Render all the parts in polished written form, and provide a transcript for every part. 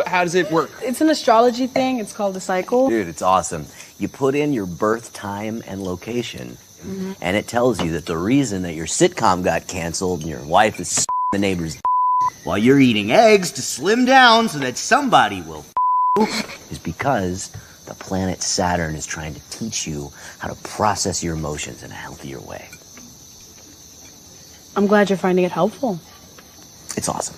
How does it work? It's an astrology thing. It's called a cycle. Dude, it's awesome. You put in your birth time and location, and it tells you that the reason that your sitcom got canceled and your wife is the neighbor's while you're eating eggs to slim down so that somebody will is because the planet Saturn is trying to teach you how to process your emotions in a healthier way. I'm glad you're finding it helpful. It's awesome.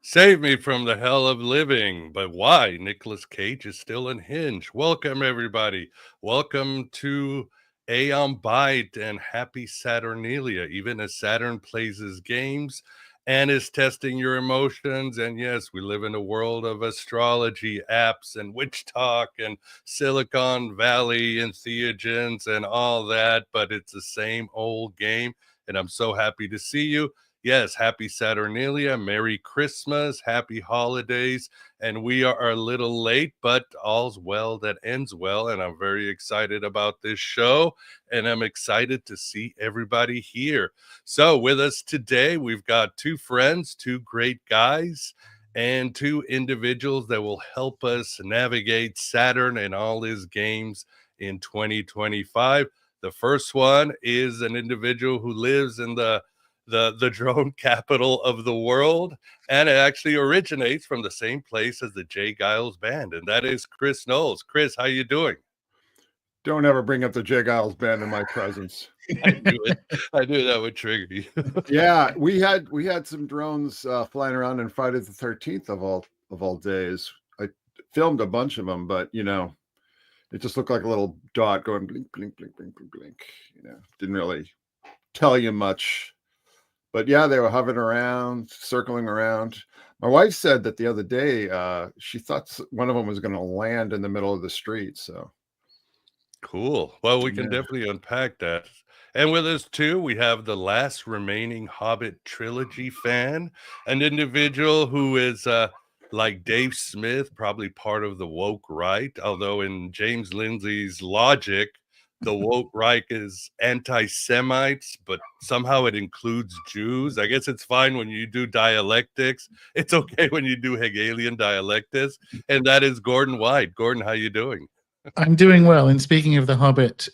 Save me from the hell of living. But why? Nicolas Cage is still unhinged. Welcome, everybody. Welcome to Aeon Byte and happy Saturnalia. Even as Saturn plays his games and is testing your emotions. And yes, we live in a world of astrology apps and witch talk and Silicon Valley and theogens and all that. But it's the same old game. And I'm so happy to see you. Yes, happy Saturnalia, Merry Christmas, happy holidays, and we are a little late, but all's well that ends well, and I'm very excited about this show, and I'm excited to see everybody here. So with us today, we've got two friends, two great guys, and two individuals that will help us navigate Saturn and all his games in 2025. The first one is an individual who lives in the drone capital of the world, and it actually originates from the same place as the J. Giles Band, and that is Chris Knowles. Chris, how you doing? Don't ever bring up the J. Giles Band in my presence. I knew it. I knew that would trigger you. Yeah, we had some drones flying around on Friday the 13th of all days. I filmed a bunch of them, but it just looked like a little dot going blink, blink, blink, blink, blink, blink. Didn't really tell you much. But yeah, they were hovering around, circling around. My wife said that the other day she thought one of them was going to land in the middle of the street. So cool. Well, we can definitely unpack that. And with us too, we have the last remaining Hobbit trilogy fan, an individual who is like Dave Smith, probably part of the woke right, although in James Lindsay's logic, the woke right is anti-Semites, but somehow it includes Jews. I guess it's fine when you do dialectics. It's okay when you do Hegelian dialectics. And that is Gordon White. Gordon, how you doing? I'm doing well. And speaking of the Hobbit,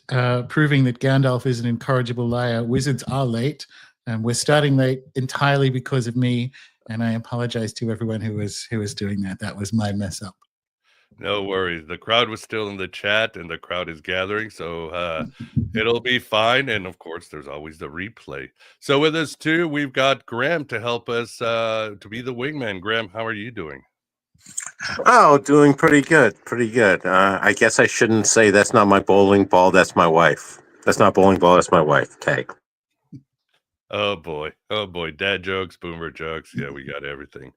proving that Gandalf is an incorrigible liar, wizards are late. And we're starting late entirely because of me. And I apologize to everyone who was doing that. That was my mess up. No worries. The crowd was still in the chat and the crowd is gathering, so it'll be fine. And of course, there's always the replay. So with us too, we've got Graham to help us to be the wingman. Graham, how are you doing? Oh, doing pretty good. Pretty good. I guess I shouldn't say that's not my bowling ball. That's my wife. That's not bowling ball. That's my wife. Tag. Oh boy. Dad jokes, boomer jokes. Yeah, we got everything.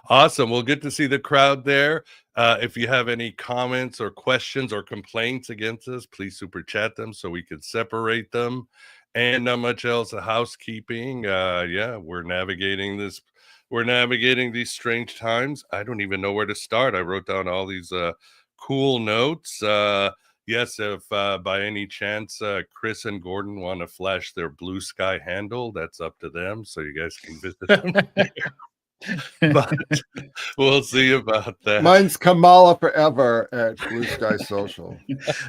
Awesome. Well, good to see the crowd there. If you have any comments or questions or complaints against us, please super chat them so we can separate them. And not much else. Housekeeping. Yeah, we're navigating this. We're navigating these strange times. I don't even know where to start. I wrote down all these cool notes. Yes, if by any chance Chris and Gordon want to flash their Blue Sky handle, that's up to them. So you guys can visit them there. But we'll see about that. Mine's Kamala Forever at Blue Sky Social.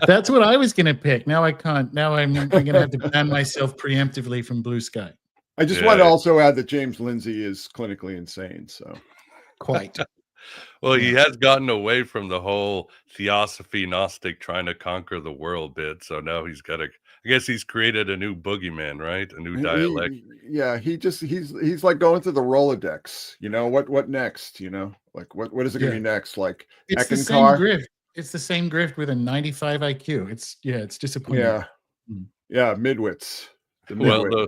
That's what I was going to pick. Now I can't. Now I'm going to have to ban myself preemptively from Blue Sky. I just want to also add that James Lindsay is clinically insane. So quite. Well, he has gotten away from the whole theosophy Gnostic trying to conquer the world bit. So now he's got I guess he's created a new boogeyman, right? A new dialect. He's like going through the Rolodex. What next? Like what is it going to be next? Like it's the same grift. It's the same grift with a 95 IQ. It's disappointing. Yeah, midwits. Well,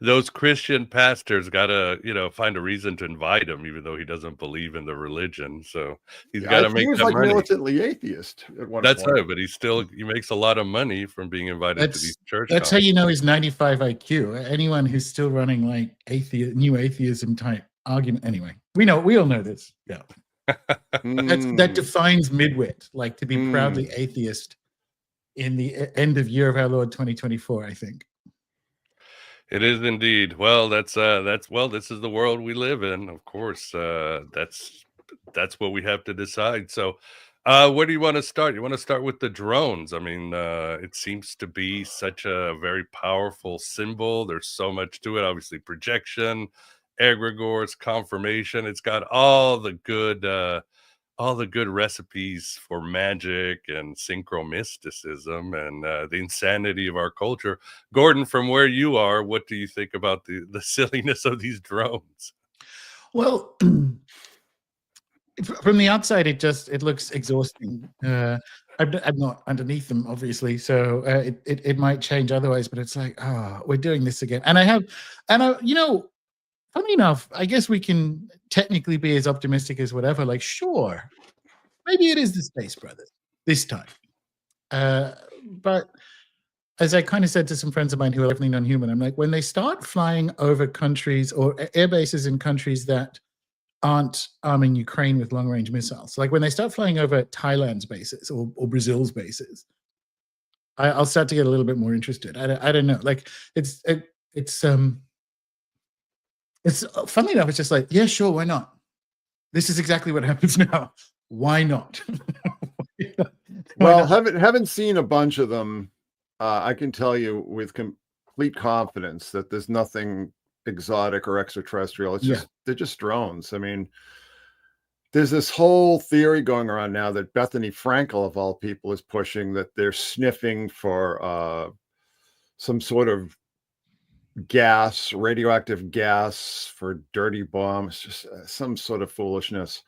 those Christian pastors got to, find a reason to invite him, even though he doesn't believe in the religion. So he's got to make that money. Militantly atheist at one That's point. right, but he makes a lot of money from being invited to these church. That's how you know he's 95 IQ. Anyone who's still running like new atheism type argument. Anyway, we all know this. Yeah. That defines midwit, like to be proudly atheist in the end of year of our Lord 2024, I think. It is indeed. Well, that's well, this is the world we live in. Of course, that's what we have to decide. So, where do you want to start? You want to start with the drones? I mean, it seems to be such a very powerful symbol. There's so much to it. Obviously, projection, egregores, confirmation. It's got all the good recipes for magic and synchromysticism and the insanity of our culture. Gordon, from where you are, what do you think about the silliness of these drones? Well, from the outside, it looks exhausting. I'm not underneath them, obviously, so it might change otherwise. But it's like, we're doing this again. And funny enough, I guess we can technically be as optimistic as whatever. Like, sure, maybe it is the Space Brothers this time. But as I kind of said to some friends of mine who are definitely non-human, I'm like, when they start flying over countries or air bases in countries that aren't arming Ukraine with long-range missiles, like when they start flying over Thailand's bases or Brazil's bases, I'll start to get a little bit more interested. I don't know. Like it's funny enough. It's just like, yeah, sure, why not? This is exactly what happens now. Why not? Well, haven't seen a bunch of them. I can tell you with complete confidence that there's nothing exotic or extraterrestrial. It's just they're just drones. I mean, there's this whole theory going around now that Bethany Frankel, of all people, is pushing, that they're sniffing for some sort of gas, radioactive gas, for dirty bombs, just some sort of foolishness.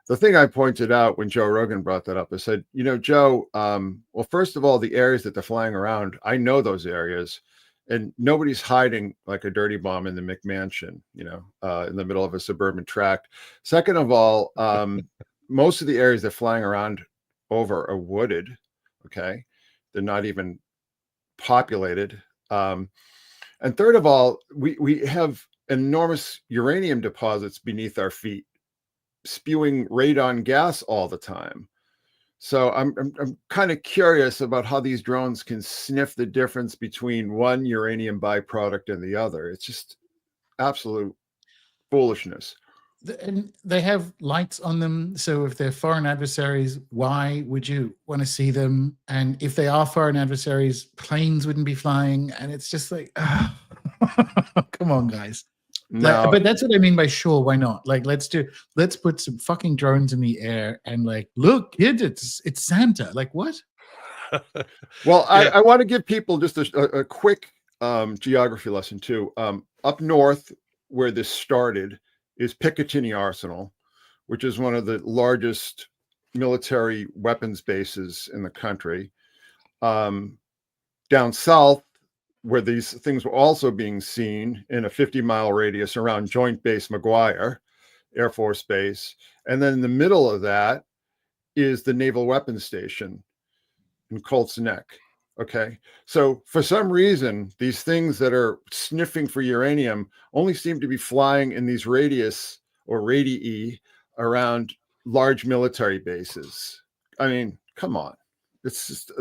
The thing I pointed out when Joe Rogan brought that up, I said, Joe, well, first of all, the areas that they're flying around, I know those areas, and nobody's hiding like a dirty bomb in the McMansion, in the middle of a suburban tract. Second of all, most of the areas they're flying around over are wooded. Okay. They're not even populated. And third of all, we have enormous uranium deposits beneath our feet, spewing radon gas all the time. So I'm kind of curious about how these drones can sniff the difference between one uranium byproduct and the other. It's just absolute foolishness. And they have lights on them. So if they're foreign adversaries, why would you want to see them? And if they are foreign adversaries, planes wouldn't be flying. And it's just like, come on, guys. No. But that's what I mean by sure, why not? Like, let's put some fucking drones in the air and like, look, kids, it's Santa. Like, what? Well, I want to give people just a quick geography lesson too. Up north, where this started, is Picatinny Arsenal, which is one of the largest military weapons bases in the country. Down south, where these things were also being seen in a 50-mile radius around Joint Base McGuire Air Force Base. And then in the middle of that is the Naval Weapons Station in Colts Neck. Okay. So for some reason, these things that are sniffing for uranium only seem to be flying in these radius or radii around large military bases. I mean, come on. It's just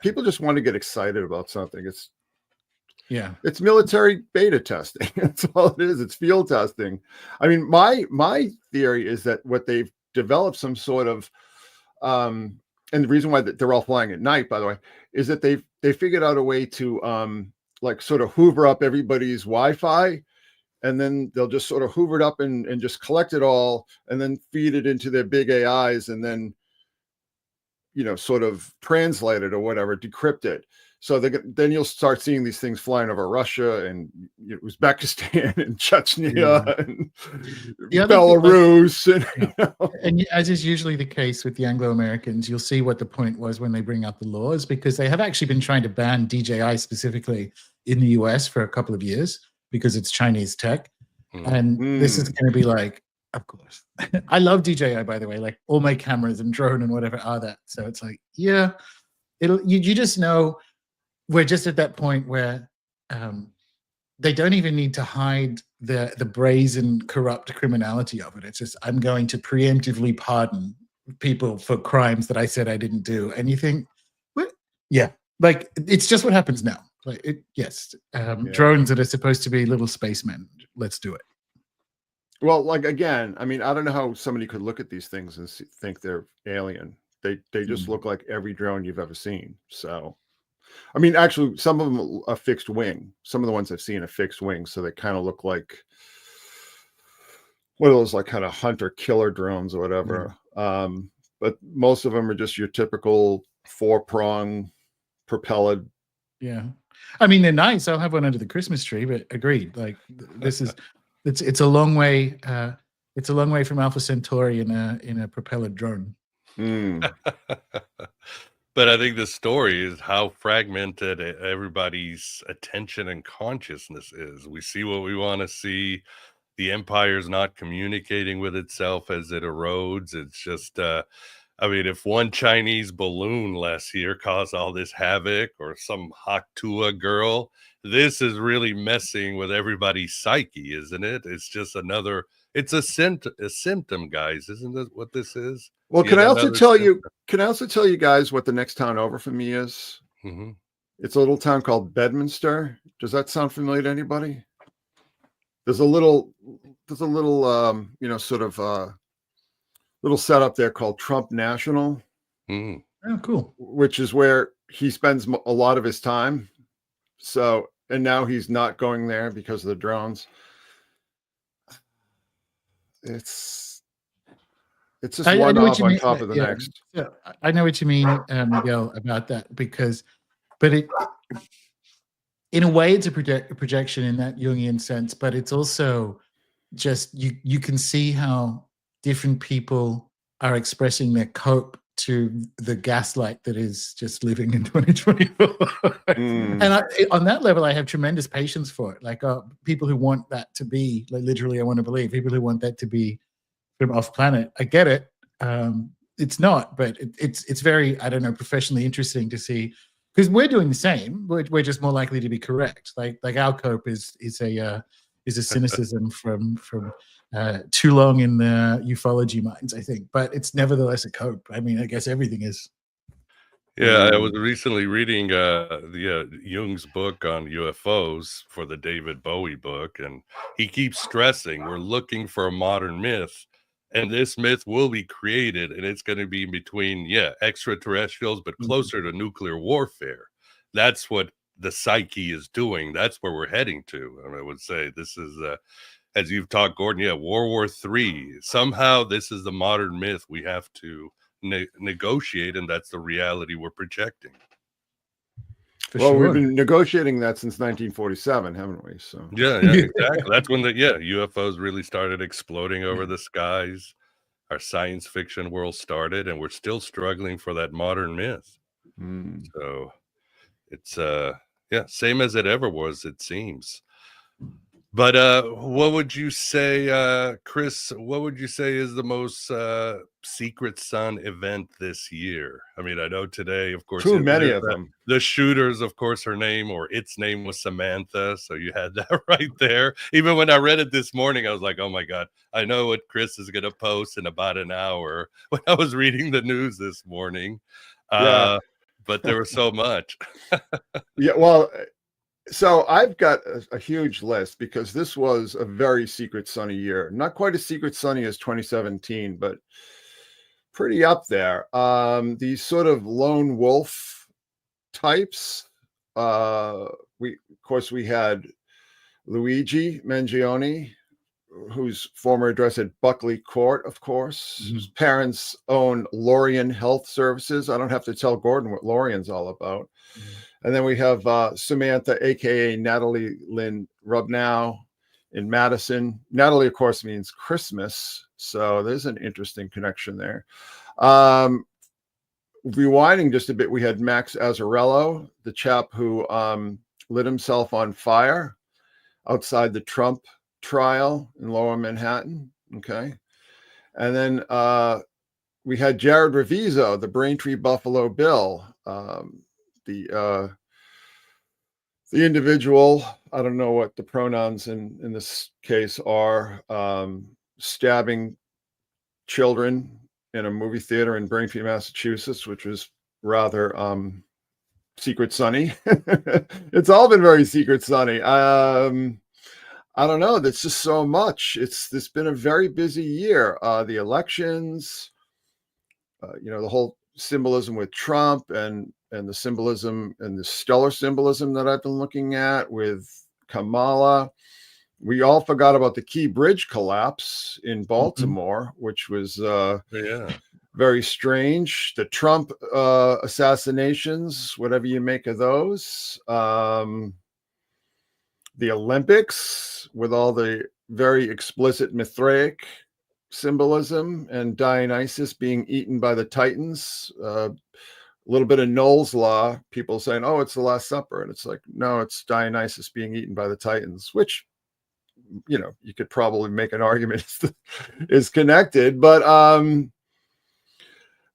people just want to get excited about something. It's military beta testing. That's all it is. It's field testing. I mean, my theory is that what they've developed some sort of, and the reason why they're all flying at night, by the way, is that they figured out a way to like sort of hoover up everybody's Wi-Fi, and then they'll just sort of hoover it up and just collect it all, and then feed it into their big AIs, and then sort of translate it or whatever, decrypt it. So then you'll start seeing these things flying over Russia and Uzbekistan and Chechnya and Belarus. And as is usually the case with the Anglo-Americans, you'll see what the point was when they bring up the laws, because they have actually been trying to ban DJI specifically in the US for a couple of years because it's Chinese tech. And this is going to be like, of course. I love DJI, by the way. Like all my cameras and drone and whatever are that. So it's like, yeah, you just know we're just at that point where they don't even need to hide the brazen, corrupt criminality of it. It's just, I'm going to preemptively pardon people for crimes that I said I didn't do. And you think, what? Yeah, like it's just what happens now. Like, yes, drones that are supposed to be little spacemen. Let's do it. Well, like again, I mean, I don't know how somebody could look at these things and think they're alien. They just look like every drone you've ever seen. So, I mean, actually, some of them are fixed wing. Some of the ones I've seen are fixed wing, so they kind of look like what are those, like kind of hunter killer drones or whatever. But most of them are just your typical 4-prong propelled. Yeah, I mean, they're nice. I'll have one under the Christmas tree. But agreed. Like this is, it's a long way. It's a long way from Alpha Centauri in a propelled drone. But I think the story is how fragmented everybody's attention and consciousness is. We see what we want to see. The empire's not communicating with itself as it erodes. It's just, I mean, if one Chinese balloon last year caused all this havoc, or some Haktua girl, this is really messing with everybody's psyche, isn't it? It's just another, it's a symptom, guys. Isn't that what this is? Well, Yet can I also another tell symptom. you? Can I also tell you guys what the next town over from me is? Mhm. It's a little town called Bedminster. Does that sound familiar to anybody? There's a little, you know, sort of little setup there called Trump National, Mm. Oh, cool. which is where he spends a lot of his time. So, and now he's not going there because of the drones. It's just I one know what off you on mean. top of the Yeah, next. yeah, I know what you mean, Miguel, about that, because, but it, in a way, it's a projection in that Jungian sense, but it's also just you can see how different people are expressing their cope to the gaslight that is just living in 2024. And on that level, I have tremendous patience for it. Like people who want that to be, like literally, I want to believe, people who want that to be from off planet. I get it. It's not, but it's very, I don't know, professionally interesting to see, because we're doing the same. We're just more likely to be correct. Like our cope is a cynicism from too long in the ufology minds, I think, but it's nevertheless a cope. I mean, I guess everything is. Yeah, I was recently reading Jung's book on UFOs for the David Bowie book, and he keeps stressing we're looking for a modern myth, and this myth will be created, and it's going to be between extraterrestrials, but closer to nuclear warfare. That's what the psyche is doing. That's where we're heading to. And I would say this is, as you've talked, Gordon, World War III. Somehow this is the modern myth we have to negotiate, and that's the reality we're projecting. Well, we've been negotiating that since 1947, haven't we? So yeah, exactly. That's when the UFOs really started exploding over the skies. Our science fiction world started, and we're still struggling for that modern myth. So it's same as it ever was, it seems. But what would you say, Chris, what would you say is the most secret sun event this year? I mean, I know today, of course, too many of them. The shooters, of course, her name or its name was Samantha. So you had that right there. Even when I read it this morning, I was like, oh my God, I know what Chris is going to post in about an hour when I was reading the news this morning. But there was so much. Yeah, well, so I've got a huge list because this was a very secret sunny year. Not quite as secret sunny as 2017, but pretty up there. These sort of lone wolf types. Of course, we had Luigi Mangione, whose former address at Buckley Court, of course. His parents own Lorien Health Services. I don't have to tell Gordon what Lorien's all about. And then we have Samantha, aka Natalie Lynn Rubnow in Madison. Natalie, of course, means Christmas. So there's an interesting connection there. Rewinding just a bit, we had Max Azzarello, the chap who lit himself on fire outside the Trump trial in Lower Manhattan. Okay. And then we had Jared Reviso, the Braintree Buffalo Bill, the the individual, I don't know what the pronouns in this case are, stabbing children in a movie theater in Braintree, Massachusetts, which was rather secret sunny. It's all been very secret sunny. I don't know. There's just so much. It's been a very busy year. The elections, the whole symbolism with Trump and the symbolism and the stellar symbolism that I've been looking at with Kamala. We all forgot about the Key Bridge collapse in Baltimore, which was very strange. The Trump assassinations, whatever you make of those. The Olympics with all the very explicit Mithraic symbolism and Dionysus being eaten by the Titans. A little bit of Knowles law, people saying, oh, it's the Last Supper. And it's like, no, it's Dionysus being eaten by the Titans, which, you could probably make an argument is connected. But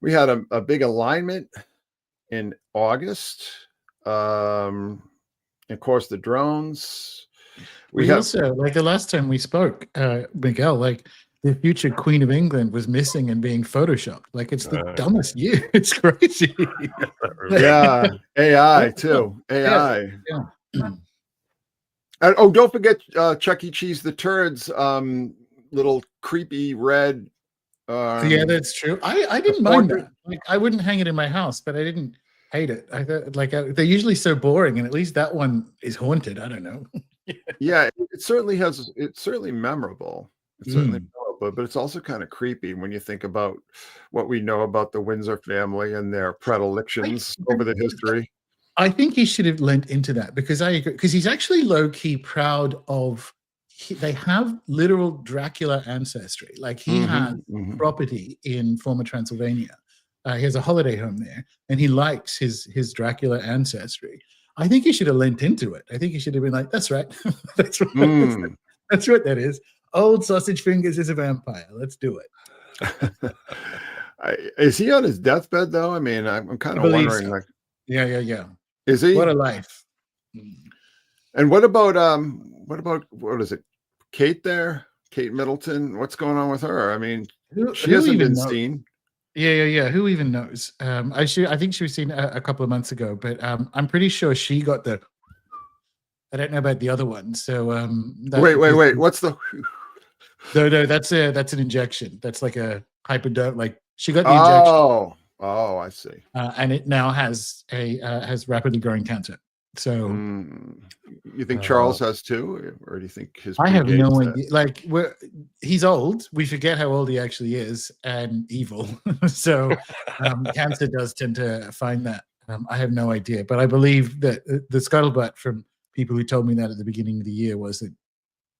we had a big alignment in August. Of course, the drones. We also, like the last time we spoke, Miguel, like the future Queen of England was missing and being photoshopped. Like it's the dumbest year. It's crazy. Yeah, AI too. AI. Yeah. Oh, don't forget Chuck E. Cheese the Turds, little creepy red. Yeah, that's true. I didn't mind that. Like, I wouldn't hang it in my house, but I didn't hate it. I thought, they're usually so boring, and at least that one is haunted. I don't know. Yeah, it's certainly memorable. It's certainly memorable, but it's also kind of creepy when you think about what we know about the Windsor family and their predilections over the history. I think he should have lent into that because I agree, because he's actually low-key proud of. They have literal Dracula ancestry. Like he has property in former Transylvania. He has a holiday home there, and he likes his Dracula ancestry. I think he should have lent into it. I think he should have been like, "That's right, that's right, that's what that is. Old sausage fingers is a vampire. Let's do it." Is he on his deathbed though? I mean, I'm kind of wondering. So. Like, yeah. Is he? What a life. And what about what is it? Kate there? Kate Middleton? What's going on with her? I mean, she hasn't been seen. Yeah. Who even knows? I think she was seen a couple of months ago, but I'm pretty sure she got the. I don't know about the other one. So wait. What's the? No. That's an injection. That's like a hyperdose. Like she got the injection. Oh, I see. And it now has rapidly growing cancer. So, you think Charles has too, or do you think his? I have no idea. Like, he's old. We forget how old he actually is, and evil. So, cancer does tend to find that. I have no idea, but I believe that the scuttlebutt from people who told me that at the beginning of the year was that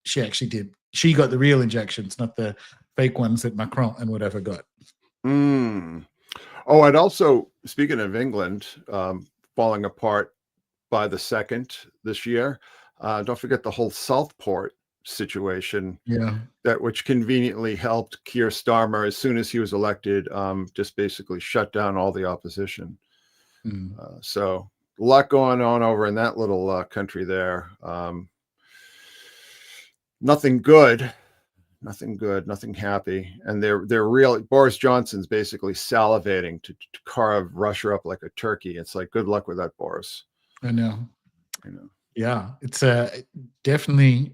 she actually did. She got the real injections, not the fake ones that Macron and whatever got. Oh, and also speaking of England falling apart by the 2nd this year, don't forget the whole Southport situation. Yeah, which conveniently helped Keir Starmer as soon as he was elected, just basically shut down all the opposition. So a lot going on over in that little country there. Nothing good. Nothing happy, and they're real. Boris Johnson's basically salivating to carve Russia up like a turkey. It's like, good luck with that, Boris. I know. Yeah, it's definitely.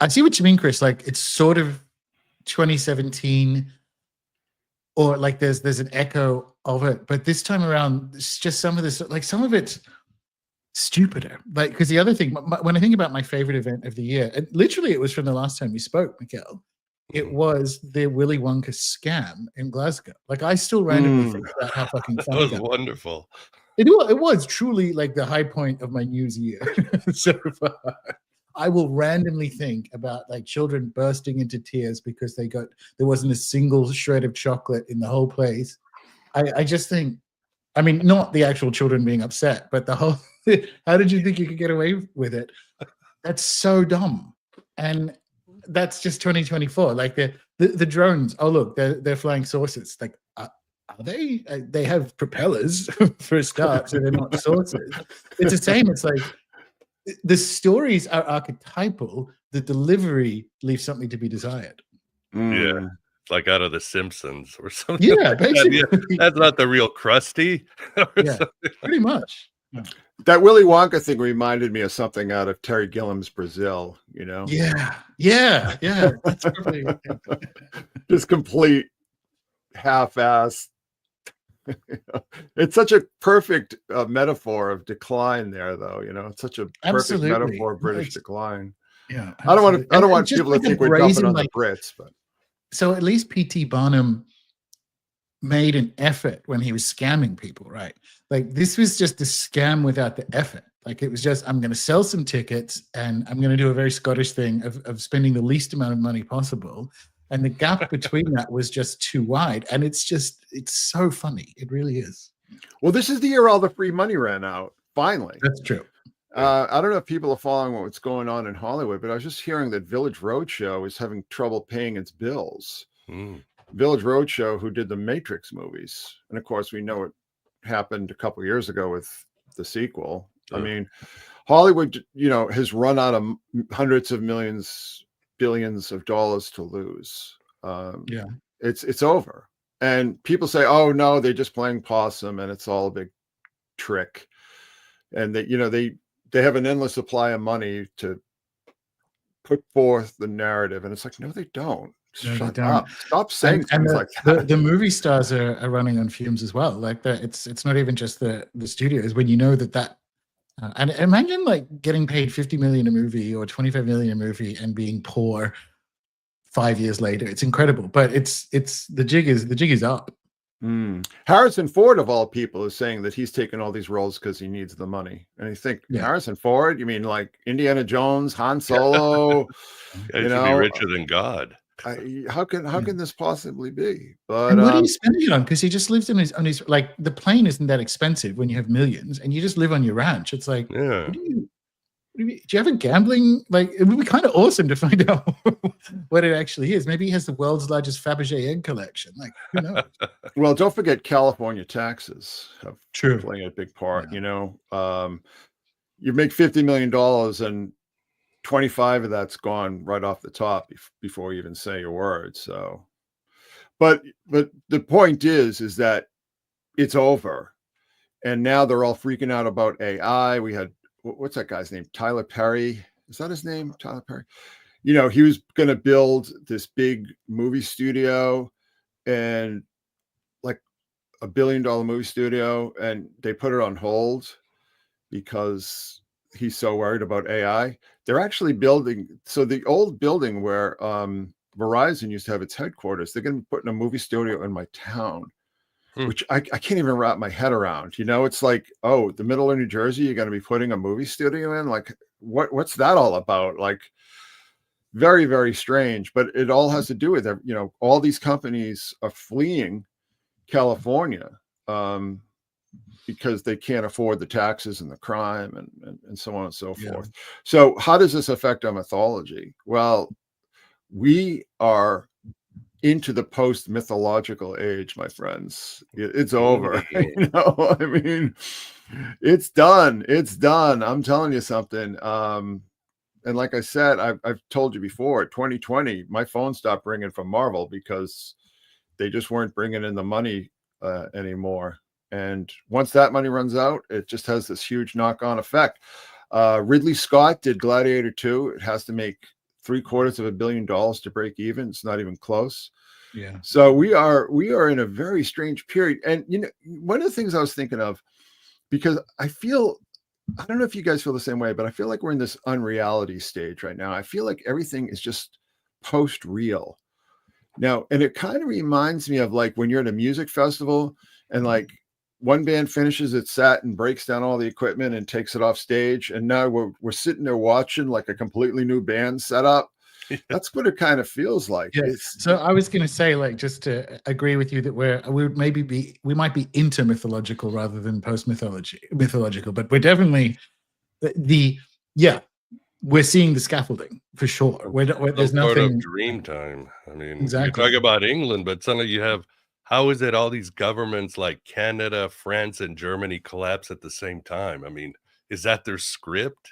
I see what you mean, Chris. Like it's sort of 2017, or like there's an echo of it, but this time around, it's just some of this. Like some of it's stupider. Like because the other thing, when I think about my favorite event of the year, and literally it was from the last time we spoke, Miguel. It was the Willy Wonka scam in Glasgow. Like I still randomly think about how fucking fun that was wonderful. It was truly like the high point of my news year so far. I will randomly think about like children bursting into tears because there wasn't a single shred of chocolate in the whole place. I just think, I mean, not the actual children being upset, but the whole. How did you think you could get away with it? That's so dumb, and that's just 2024. Like the drones. Oh look, they're flying saucers. Like. Are they? They have propellers for a start, so they're not saucers. It's the same. It's like the stories are archetypal. The delivery leaves something to be desired. Yeah, like out of The Simpsons or something. Yeah, like basically. that. Yeah, that's not the real Krusty. Yeah, pretty much. Yeah. That Willy Wonka thing reminded me of something out of Terry Gilliam's Brazil, you know? Yeah. That's probably just complete half-ass. It's such a perfect metaphor of decline there, though. You know, it's such a perfect metaphor of British decline. Yeah, I don't want people to think we're dumping on the Brits, but so at least P.T. Barnum made an effort when he was scamming people, right? Like this was just a scam without the effort. Like it was just, I'm going to sell some tickets and I'm going to do a very Scottish thing of spending the least amount of money possible. And the gap between that was just too wide. And it's so funny. It really is. Well, this is the year all the free money ran out. Finally. That's true. I don't know if people are following what's going on in Hollywood, but I was just hearing that Village Roadshow is having trouble paying its bills. Village Roadshow, who did the Matrix movies. And of course, we know what happened a couple years ago with the sequel. I mean, Hollywood, you know, has run out of hundreds of millions, billions of dollars to lose. It's over. And people say, oh, no, they're just playing possum and it's all a big trick. And that, you know, they have an endless supply of money to put forth the narrative. And it's like, no, they don't. Shut up. Stop saying things like that. The movie stars are running on fumes as well. Like it's not even just the studios. When you know that and imagine like getting paid 50 million a movie or 25 million a movie and being poor 5 years later. It's incredible. But it's the jig is up. Harrison Ford, of all people, is saying that he's taking all these roles because he needs the money. And you think, Harrison Ford? You mean like Indiana Jones, Han Solo? You know, be richer than God. How can this possibly be? But and what are you spending it on? Because he just lives on his like the plane isn't that expensive when you have millions, and you just live on your ranch. It's like, what do you have a gambling? Like it would be kind of awesome to find out what it actually is. Maybe he has the world's largest Fabergé egg collection. Like who knows? Well, don't forget California taxes have playing a big part. You know, you make $50 million and 25 of that's gone right off the top before you even say your word. So, but the point is that it's over, and now they're all freaking out about AI. We had what's that guy's name? Tyler Perry. Is that his name? Tyler Perry. You know, he was going to build this big movie studio, and like $1 billion movie studio, and they put it on hold because he's so worried about AI. They're actually building. So the old building where Verizon used to have its headquarters, they're going to be putting a movie studio in my town, which I can't even wrap my head around. You know, it's like, oh, the middle of New Jersey, you're going to be putting a movie studio in? Like, what's that all about? Like, very, very strange. But it all has to do with, you know, all these companies are fleeing California because they can't afford the taxes and the crime and so on and so forth. So how does this affect our mythology? Well, we are into the post-mythological age, my friends. It's over. You know, I mean, it's done. It's done. I'm telling you something. And like I said, I've told you before, 2020, my phone stopped ringing from Marvel because they just weren't bringing in the money anymore. And once that money runs out, it just has this huge knock-on effect. Ridley Scott did Gladiator 2. It has to make $750 million to break even. It's not even close. Yeah. So we are in a very strange period. And you know, one of the things I was thinking of, because I don't know if you guys feel the same way, but I feel like we're in this unreality stage right now. I feel like everything is just post-real now. And it kind of reminds me of like when you're at a music festival and like one band finishes its set and breaks down all the equipment and takes it off stage. And now we're sitting there watching like a completely new band set up. That's what it kind of feels like. Yeah. So I was going to say, like, just to agree with you that we might be into mythological rather than mythological, but we're definitely we're seeing the scaffolding for sure. There's nothing dream time. I mean, exactly. You talk about England, but suddenly you have, how is it all these governments like Canada, France, and Germany collapse at the same time? I mean, is that their script?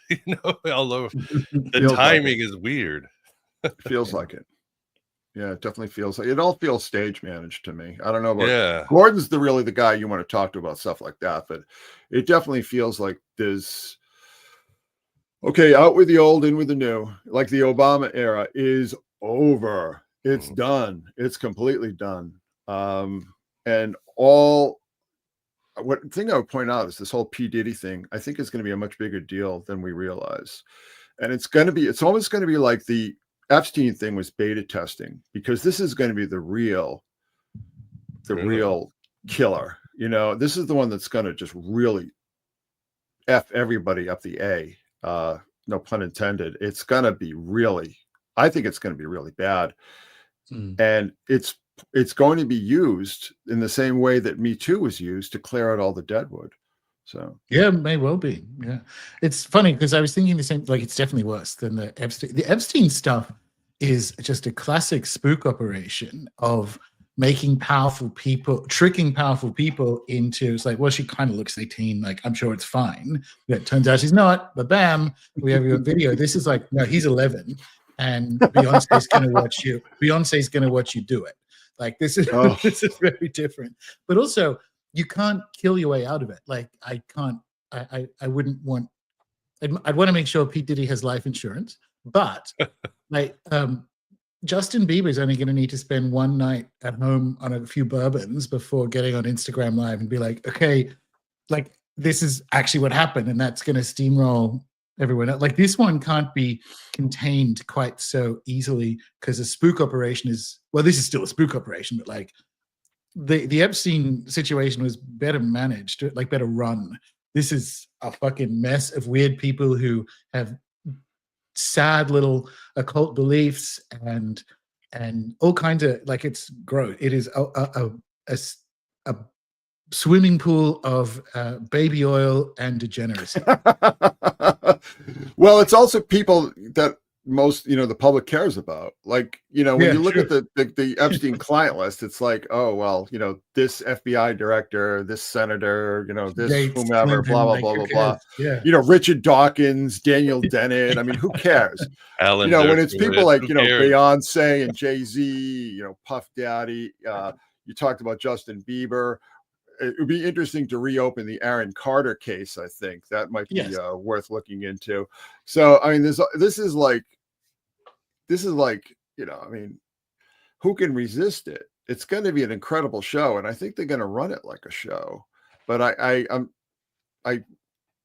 Although the Feels like timing is weird. it. Feels like it. Yeah, it definitely feels like it. All feels stage managed to me. I don't know about Yeah. Gordon's really the guy you want to talk to about stuff like that, but it definitely feels like there's okay, out with the old, in with the new. Like the Obama era is over. It's done. It's completely done. And all what thing I would point out is this whole P. Diddy thing, I think is going to be a much bigger deal than we realize. And it's almost going to be like the Epstein thing was beta testing, because this is going to be the real killer. This is the one that's going to just really F everybody up the A. No pun intended. It's going to be I think it's going to be really bad. And it's going to be used in the same way that Me Too was used to clear out all the deadwood. So yeah, it may well be. Yeah, it's funny because I was thinking the same. Like, it's definitely worse than the Epstein. The Epstein stuff is just a classic spook operation of tricking powerful people into, it's like, well, she kind of looks 18, like, I'm sure it's fine. But it turns out she's not. But bam, we have your video. This is like, no, he's 11, and Beyonce's going to watch you. Beyonce's going to watch you do it. Like, this is this is very different. But also, you can't kill your way out of it. Like, I wouldn't want. I'd want to make sure Pete Diddy has life insurance, but like Justin Bieber is only going to need to spend one night at home on a few bourbons before getting on Instagram Live and be like, okay, like, this is actually what happened, and that's going to steamroll everyone else. Like, this one can't be contained quite so easily because a spook operation is, well, this is still a spook operation, but like the Epstein situation was better managed, like better run. This is a fucking mess of weird people who have sad little occult beliefs and all kinds of, like, it's gross. It is a swimming pool of baby oil and degeneracy. Well, it's also people that most the public cares about. Like, when you look at the Epstein client list, it's like, oh well, this FBI director, this senator, this Gates, whomever, Clinton, blah blah like, blah who blah blah. cares? Yeah. Richard Dawkins, Daniel Dennett. I mean, who cares? Alan when it's Dershowitz, people like who cares? Beyonce and Jay-Z, Puff Daddy. You talked about Justin Bieber. It would be interesting to reopen the Aaron Carter case. I think that might be worth looking into. So, I mean, this is like, I mean, who can resist it? It's going to be an incredible show, and I think they're going to run it like a show. But I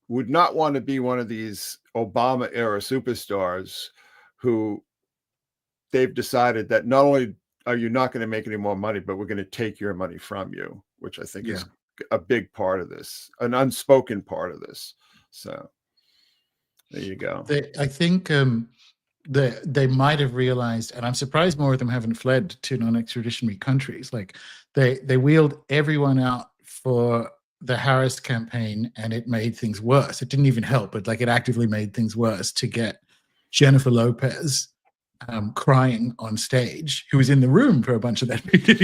would not want to be one of these Obama era superstars who they've decided that not only are you not going to make any more money, but we're going to take your money from you, which I think is a big part of this, an unspoken part of this. So there you go. I think they might have realized, and I'm surprised more of them haven't fled to non-extraditionary countries. Like, they wheeled everyone out for the Harris campaign, and it made things worse. It didn't even help, but like, it actively made things worse to get Jennifer Lopez crying on stage, who was in the room for a bunch of that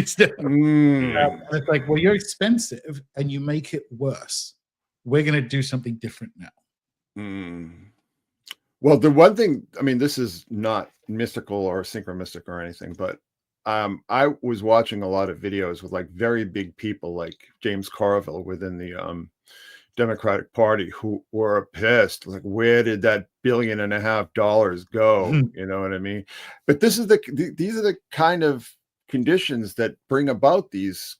stuff. It's like, well, you're expensive and you make it worse. We're going to do something different now. Well, the one thing, I mean, this is not mystical or synchromystic or anything, but I was watching a lot of videos with like very big people like James Carville within the Democratic Party who were pissed. Like, where did that $1.5 billion go? You know what I mean? But these are the kind of conditions that bring about these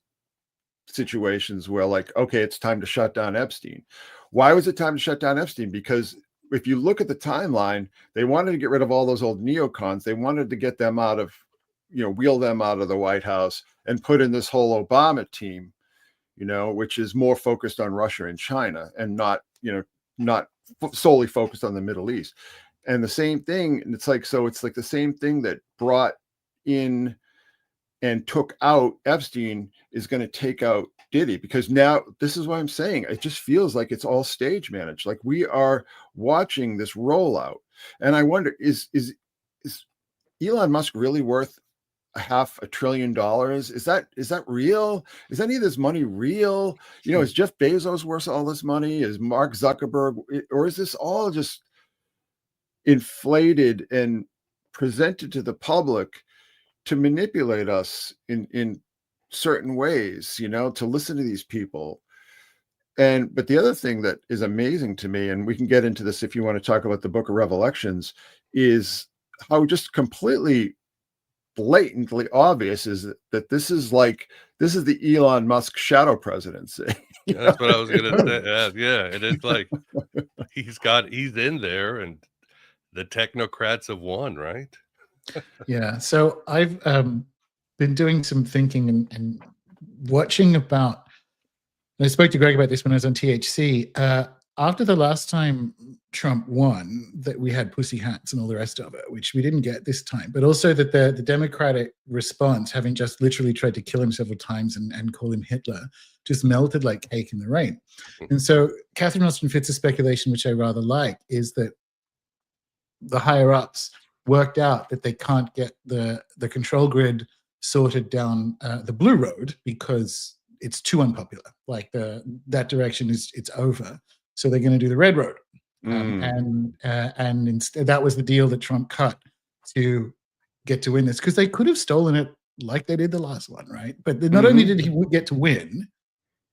situations where, like, okay, it's time to shut down Epstein. Why was it time to shut down Epstein? Because if you look at the timeline, they wanted to get rid of all those old neocons. They wanted to get them out of, wheel them out of the White House and put in this whole Obama team, which is more focused on Russia and China and not solely focused on the Middle East. And the same thing, it's like the same thing that brought in and took out Epstein is going to take out Diddy, because now this is what I'm saying. It just feels like it's all stage managed. Like, we are watching this rollout. And I wonder, is Elon Musk really worth $500 billion. Is that real? Is any of this money real? You know, is Jeff Bezos worth all this money? Is Mark Zuckerberg, or is this all just inflated and presented to the public to manipulate us in certain ways, you know, to listen to these people? But the other thing that is amazing to me, and we can get into this if you want to talk about the Book of Revelations, is how just completely blatantly obvious is that this is the Elon Musk shadow presidency. That's what I was gonna say. Yeah, and it's like he's in there, and the technocrats have won, right? Yeah. So I've been doing some thinking and watching about. And I spoke to Greg about this when I was on THC. After the last time Trump won, that we had pussy hats and all the rest of it, which we didn't get this time, but also that the Democratic response, having just literally tried to kill him several times and call him Hitler, just melted like cake in the rain. And so Catherine Austin Fitz's speculation, which I rather like, is that the higher ups worked out that they can't get the control grid sorted down the blue road because it's too unpopular. Like that direction it's over. So they're going to do the red road. And instead, that was the deal that Trump cut to get to win this, because they could have stolen it like they did the last one, right? But not only did he get to win,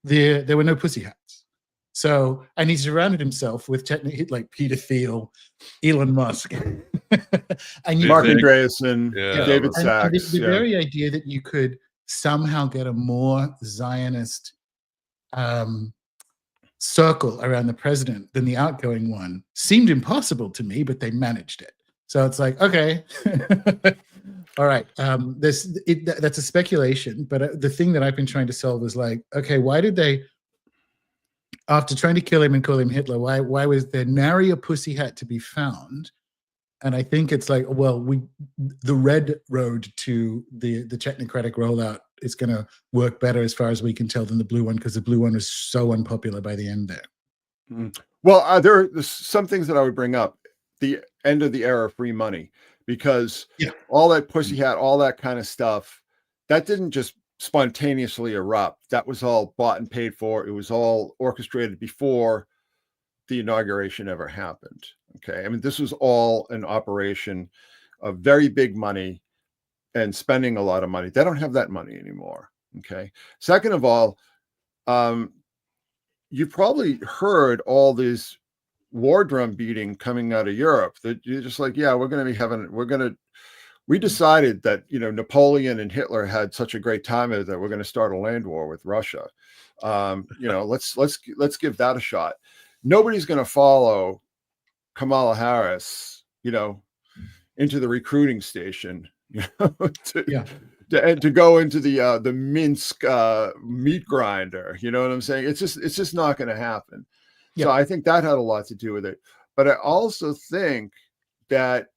there were no pussy hats. So, and he surrounded himself with like Peter Thiel, Elon Musk, and Mark Andreessen, David Sachs. And the very idea that you could somehow get a more Zionist circle around the president than the outgoing one seemed impossible to me, but they managed it. So it's like, okay, all right. That's a speculation, but the thing that I've been trying to solve is like, okay, why did they, after trying to kill him and call him Hitler, why was there nary a pussy hat to be found? And I think it's like, well, the red road to the technocratic rollout is going to work better as far as we can tell than the blue one, because the blue one was so unpopular by the end there. Well, there's some things that I would bring up. The end of the era of free money, because all that pussy hat, all that kind of stuff, that didn't just spontaneously erupt. That was all bought and paid for. It was all orchestrated before the inauguration ever happened. Okay. I mean, this was all an operation of very big money and spending a lot of money. They don't have that money anymore. Okay. Second of all, you probably heard all this war drum beating coming out of Europe that you're just like, yeah, we decided that, you know, Napoleon and Hitler had such a great time at it that we're going to start a land war with Russia. You know, let's give that a shot. Nobody's going to follow Kamala Harris, you know, into the recruiting station, you know, to go into the Minsk meat grinder. You know what I'm saying? It's just not going to happen. Yeah. So I think that had a lot to do with it. But I also think that,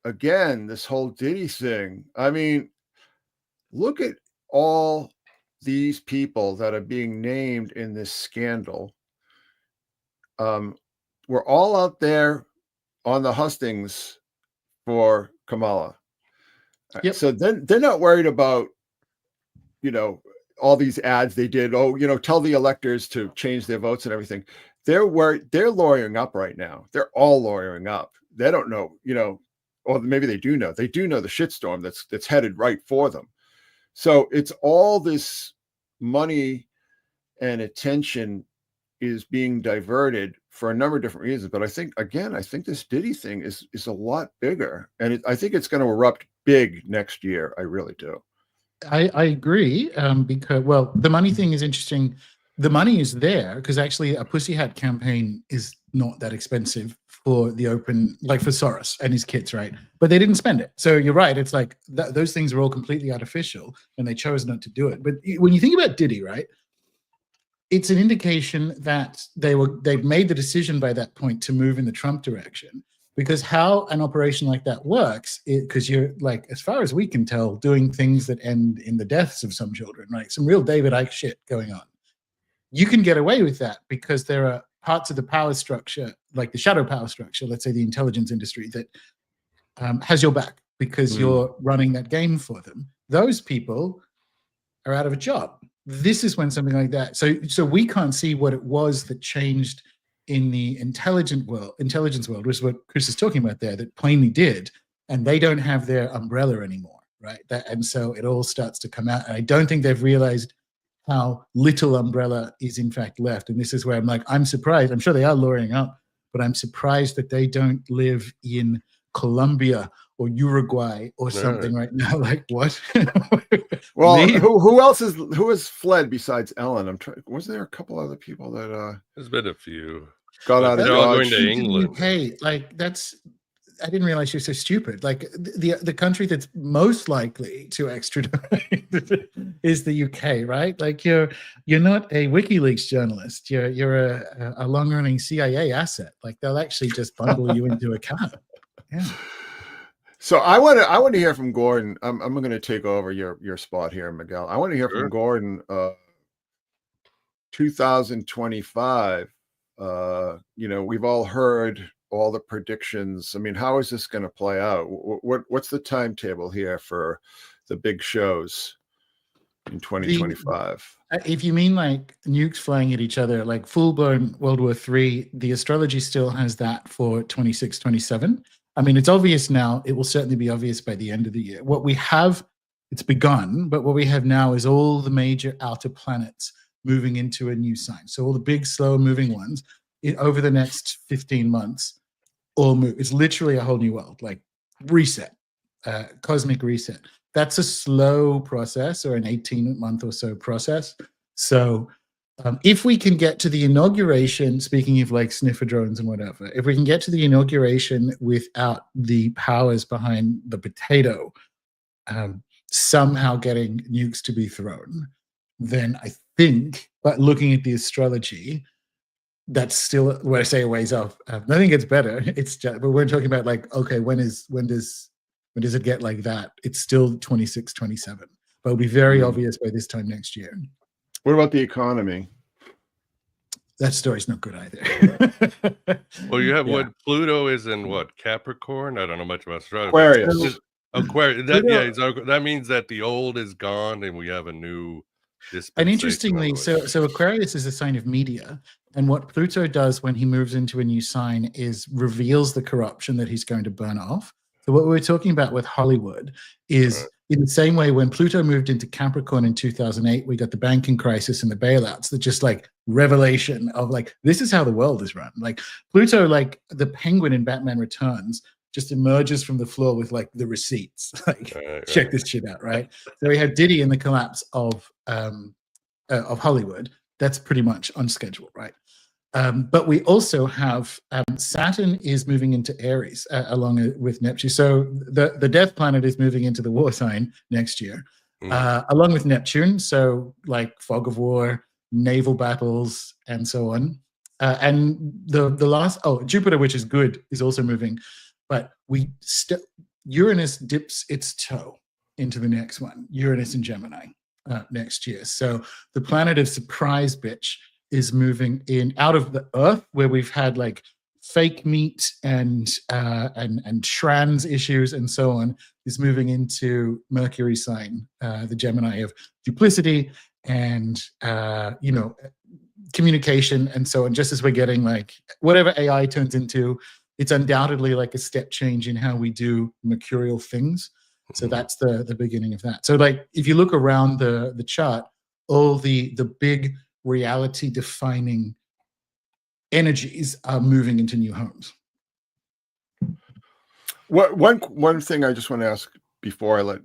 again, this whole Diddy thing, I mean, look at all these people that are being named in this scandal. We're all out there on the hustings for Kamala. Yep. So then they're not worried about, you know, all these ads they did. Oh, you know, tell the electors to change their votes and everything. They're lawyering up right now. They're all lawyering up. They don't know, you know, or maybe they do know. They do know the shitstorm that's headed right for them. So it's all this money and attention is being diverted for a number of different reasons. But I think this Diddy thing is a lot bigger. And I think it's going to erupt big next year. I really do. I agree, because, well, the money thing is interesting. The money is there because actually a pussy hat campaign is not that expensive for the open, like for Soros and his kids, right? But they didn't spend it. So you're right. It's like those things are all completely artificial and they chose not to do it. But when you think about Diddy, right, it's an indication that they've made the decision by that point to move in the Trump direction, because how an operation like that works, because you're like, as far as we can tell, doing things that end in the deaths of some children, right? Some real David Icke shit going on. You can get away with that because there are parts of the power structure, like the shadow power structure, let's say the intelligence industry, that has your back. because you're running that game for them. Those people are out of a job. This is when something like that. So we can't see what it was that changed in the intelligence world, which is what Chris is talking about there, that plainly did, and they don't have their umbrella anymore, right? And so it all starts to come out. And I don't think they've realized how little umbrella is in fact left. And this is where I'm like, I'm surprised. I'm sure they are lawyering up, but I'm surprised that they don't live in Colombia or Uruguay or something right now. Like, what? Well, who has fled besides Ellen? Was there a couple other people that there's been a few got out of they're all Dodge? going to England. Hey, like I didn't realize you're so stupid. Like the country that's most likely to extradite is the UK, right? Like you're not a WikiLeaks journalist. You're a long-running CIA asset. Like they'll actually just bundle you into a car. Yeah. So I want to hear from Gordon. I'm going to take over your spot here, Miguel. I want to hear from Gordon. 2025. We've all heard all the predictions. I mean, how is this going to play out? What's the timetable here for the big shows in 2025? If you mean like nukes flying at each other, like full-blown World War III, the astrology still has that for 26, 27. I mean, it's obvious now. It will certainly be obvious by the end of the year. What we have, it's begun, but what we have now is all the major outer planets moving into a new sign. So all the big, slow-moving ones, over the next 15 months, all move. It's literally a whole new world, like reset, cosmic reset. That's a slow process, or an 18-month or so process. So if we can get to the inauguration, speaking of like sniffer drones and whatever, if we can get to the inauguration without the powers behind the potato somehow getting nukes to be thrown, then I think, but looking at the astrology, that's still what I say a ways off. Nothing gets better. It's just, but we're talking about like, okay, when does it get like that? It's still 26, 27, but it'll be very obvious by this time next year. What about the economy? That story's not good either. Well, you have what Pluto is in what Capricorn? I don't know much about astrology. Aquarius. Aquarius. That means that the old is gone and we have a new dispensation. And interestingly, so Aquarius is a sign of media, and what Pluto does when he moves into a new sign is reveals the corruption that he's going to burn off. So what we're talking about with Hollywood is in the same way when Pluto moved into Capricorn in 2008, we got the banking crisis and the bailouts, that just like revelation of like, this is how the world is run. Like Pluto, like the penguin in Batman Returns, just emerges from the floor with like the receipts. Like, check this shit out, right? So we have Diddy and the collapse of Hollywood. That's pretty much on schedule, right? But we also have Saturn is moving into Aries along with Neptune. So the death planet is moving into the war sign next year, along with Neptune. So like fog of war, naval battles, and so on. And the last, Jupiter, which is good, is also moving. But Uranus dips its toe into the next one, Uranus and Gemini next year. So the planet of surprise bitch is moving in out of the Earth, where we've had like fake meat and trans issues and so on, is moving into Mercury sign, the Gemini of duplicity and communication and so on. Just as we're getting like whatever AI turns into, it's undoubtedly like a step change in how we do mercurial things. So that's the beginning of that. So like if you look around the chart, all the big reality defining energies are moving into new homes. One thing I just want to ask before I let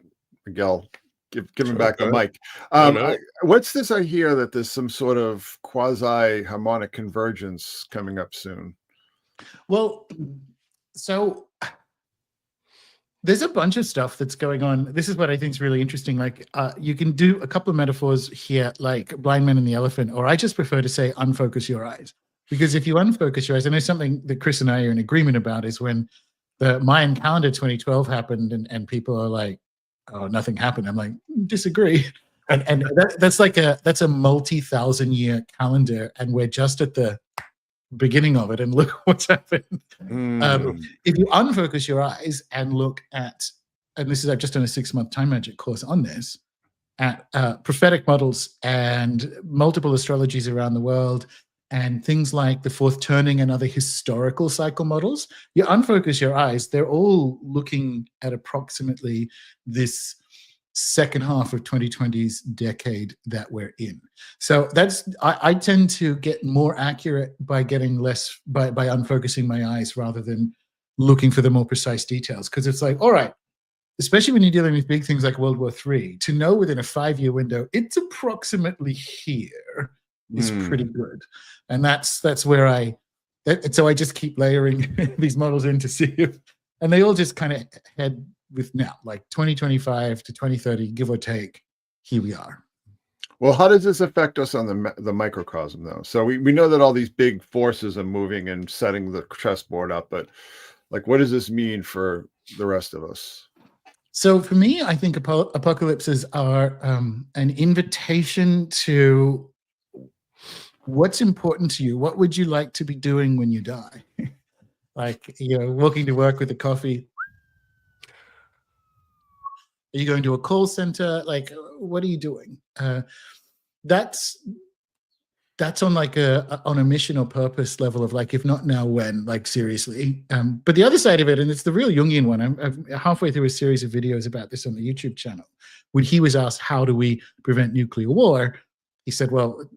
Miguel give him back the mic. What's this I hear that there's some sort of quasi harmonic convergence coming up soon? Well, so there's a bunch of stuff that's going on. This is what I think is really interesting. Like you can do a couple of metaphors here, like blind man and the elephant, or I just prefer to say unfocus your eyes. Because if you unfocus your eyes, I know something that Chris and I are in agreement about is when the Mayan calendar 2012 happened and people are like, oh, nothing happened. I'm like, disagree. And that's a multi-thousand year calendar, and we're just at the beginning of it, and look what's happened. If you unfocus your eyes and look at and this is, I've just done a 6-month time magic course on this, at prophetic models and multiple astrologies around the world, and things like the fourth turning and other historical cycle models. You unfocus your eyes, they're all looking at approximately this second half of 2020's decade that we're in. So that's, I tend to get more accurate by getting less, by unfocusing my eyes rather than looking for the more precise details. Because it's like, all right, especially when you're dealing with big things like World War III, to know within a 5-year window, it's approximately here is pretty good. And that's where so I just keep layering these models in to see if, and they all just kind of head with now, like 2025 to 2030, give or take, here we are. Well, how does this affect us on the microcosm, though? So we know that all these big forces are moving and setting the chessboard up, but like, what does this mean for the rest of us? So for me, I think apocalypses are an invitation to what's important to you. What would you like to be doing when you die? Like, you're walking to work with a coffee. Are you going to a call center? Like, what are you doing? That's on like on a mission or purpose level of like, if not now, when? Like, seriously. But the other side of it, and it's the real Jungian one. I'm halfway through a series of videos about this on the YouTube channel. When he was asked, how do we prevent nuclear war? He said, well,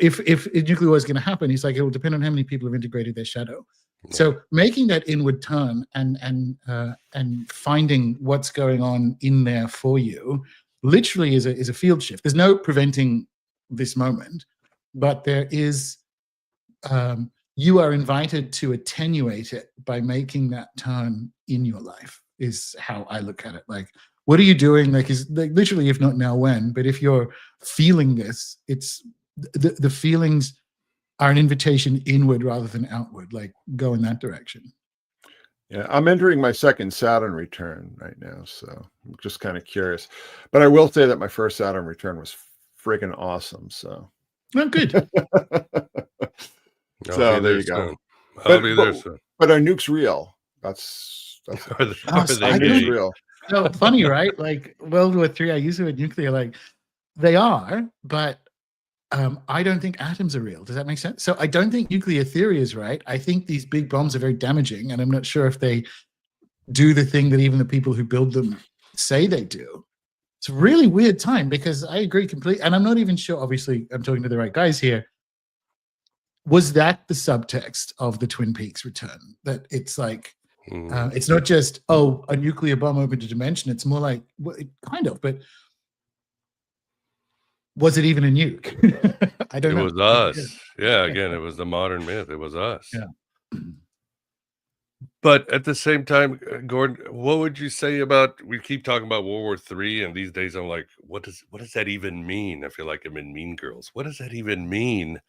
if nuclear war is going to happen, he's like, it will depend on how many people have integrated their shadow. So making that inward turn and finding what's going on in there for you literally is a field shift. There's no preventing this moment, but there is, you are invited to attenuate it by making that turn in your life, is how I look at it. Like, what are you doing? Like, is like, literally, if not now, when? But if you're feeling this, it's the feelings are an invitation inward rather than outward, like go in that direction. Yeah, I'm entering my second Saturn return right now, so I'm just kind of curious. But I will say that my first Saturn return was freaking awesome. So, oh, good. So there you go. I'll be there soon. But are nukes real? That's are they real? So funny, right? Like World War III, I use the word nuclear. Like, they are, but I don't think atoms are real. Does that make sense? So I don't think nuclear theory is right. I think these big bombs are very damaging, and I'm not sure if they do the thing that even the people who build them say they do. It's a really weird time, because I agree completely. And I'm not even sure, obviously, I'm talking to the right guys here. Was that the subtext of the Twin Peaks return? That it's like, it's not just, oh, a nuclear bomb opened a dimension. It's more like, well, kind of, but was it even a nuke? I don't know. It was us. Yeah, again, it was the modern myth. It was us. Yeah. But at the same time, Gordon, what would you say about, we keep talking about World War III, and these days I'm like, what does that even mean? I feel like I'm in Mean Girls. What does that even mean,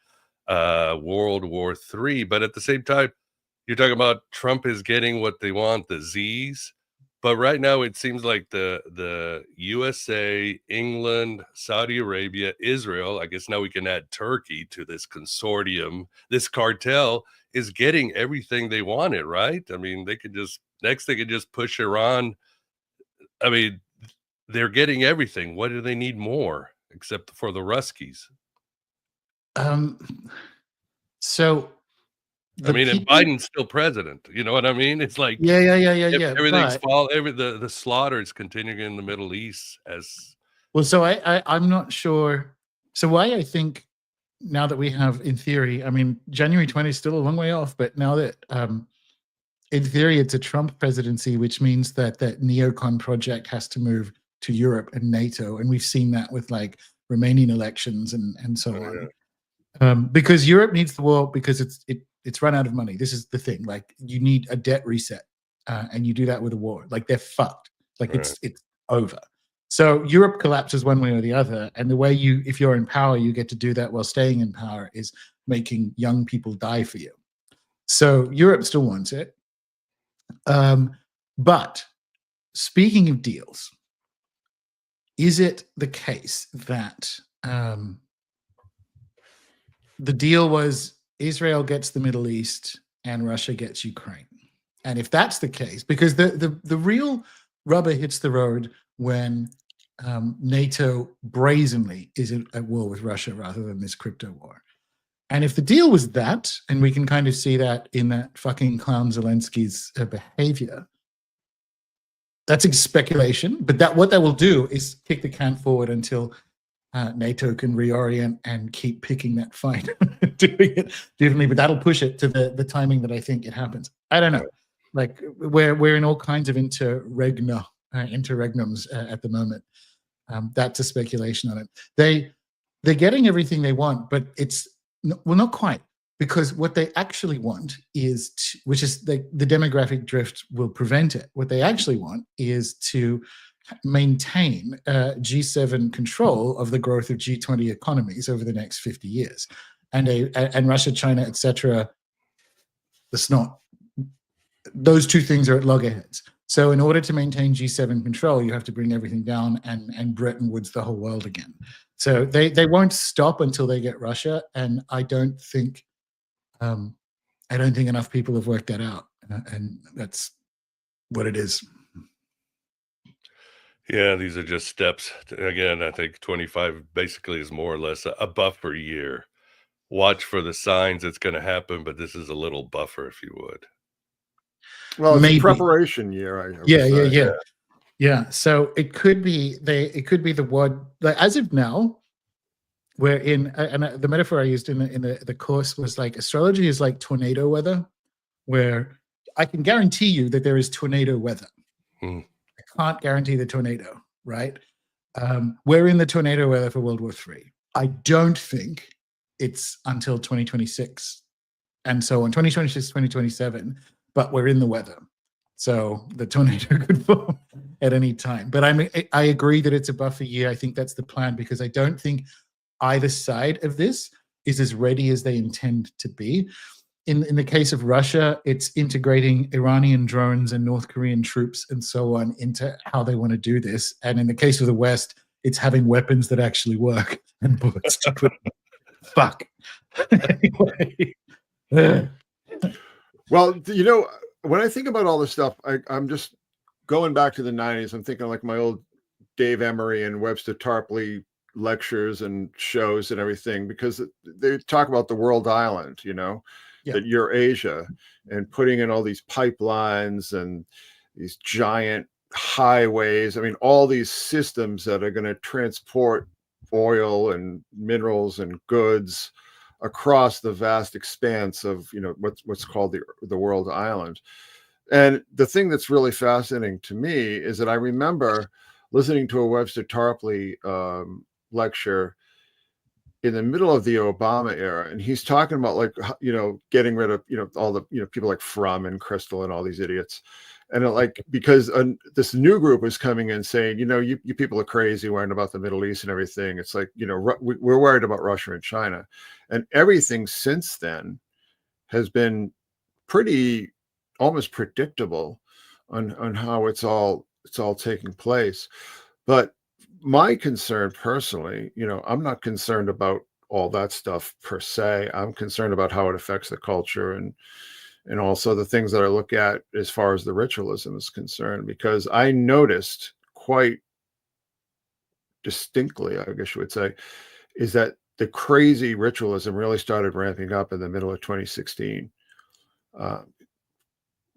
World War III? But at the same time, you're talking about Trump is getting what they want, the Z's. But right now, it seems like the USA, England, Saudi Arabia, Israel, I guess now we can add Turkey to this consortium, this cartel is getting everything they wanted, right? I mean, they could just push Iran. I mean, they're getting everything. What do they need more except for the Ruskies? So I mean, and Biden's still president. You know what I mean? It's like, yeah. Everything's the slaughter is continuing in the Middle East as well. So I'm not sure. So why I think now that we have, in theory, I mean, January 20 is still a long way off, but now that in theory it's a Trump presidency, which means that that neocon project has to move to Europe and NATO, and we've seen that with like Romanian elections and so on. Because Europe needs the war because it's run out of money. This is the thing. Like, you need a debt reset, and you do that with a war. Like, they're fucked. Like, it's over. So Europe collapses one way or the other. And the way if you're in power, you get to do that while staying in power is making young people die for you. So Europe still wants it. But speaking of deals, is it the case that the deal was Israel gets the Middle East and Russia gets Ukraine? And if that's the case, because the real rubber hits the road when NATO brazenly is at war with Russia rather than this crypto war. And if the deal was that, and we can kind of see that in that fucking clown Zelensky's behavior, that's a speculation. But what that will do is kick the can forward until NATO can reorient and keep picking that fight, doing it differently. But that'll push it to the timing that I think it happens. I don't know. Like we're in all kinds of interregnums at the moment. That's a speculation on it. They're getting everything they want, but it's not quite, because what they actually want is, which is the demographic drift will prevent it. What they actually want is to maintain G7 control of the growth of G20 economies over the next 50 years, and Russia, China, etc. That's not. Those two things are at loggerheads. So in order to maintain G7 control, you have to bring everything down and Bretton Woods the whole world again. So they won't stop until they get Russia, and I don't think enough people have worked that out, and that's what it is. Yeah, these are just steps. Again, I think 25 basically is more or less a buffer year. Watch for the signs it's going to happen, but this is a little buffer, if you would. Well, it's Maybe. a preparation year. Yeah. So it could be the one, like, as of now, we're in, and the metaphor I used in the course was like, astrology is like tornado weather, where I can guarantee you that there is tornado weather. I can't guarantee the tornado, right? We're in the tornado weather for World War III. I don't think it's until 2026 and so on, 2026, 2027, but we're in the weather. So the tornado could form at any time. But I agree that it's a buffer year. I think that's the plan, because I don't think either side of this is as ready as they intend to be. In the case of Russia, it's integrating Iranian drones and North Korean troops and so on into how they want to do this. And in the case of the West, it's having weapons that actually work and bullets to put. Fuck. Anyway. Well, you know, when I think about all this stuff, I'm just going back to the 90s. I'm thinking like my old Dave Emery and Webster Tarpley lectures and shows and everything, because they talk about the world island, you know, that you're Asia, and putting in all these pipelines and these giant highways. I mean, all these systems that are going to transport oil and minerals and goods across the vast expanse of, you know, what's called the world island. And the thing that's really fascinating to me is that I remember listening to a Webster Tarpley lecture in the middle of the Obama era, and he's talking about, like, you know, getting rid of, you know, all the, you know, people like Frum and Crystal and all these idiots. And like, because this new group was coming in saying, you know, you people are crazy worrying about the Middle East and everything. It's like, you know, we're worried about Russia and China. And everything since then has been pretty almost predictable on how it's all taking place. But my concern personally, you know, I'm not concerned about all that stuff per se. I'm concerned about how it affects the culture and also the things that I look at as far as the ritualism is concerned, because I noticed quite distinctly, I guess you would say, is that the crazy ritualism really started ramping up in the middle of 2016,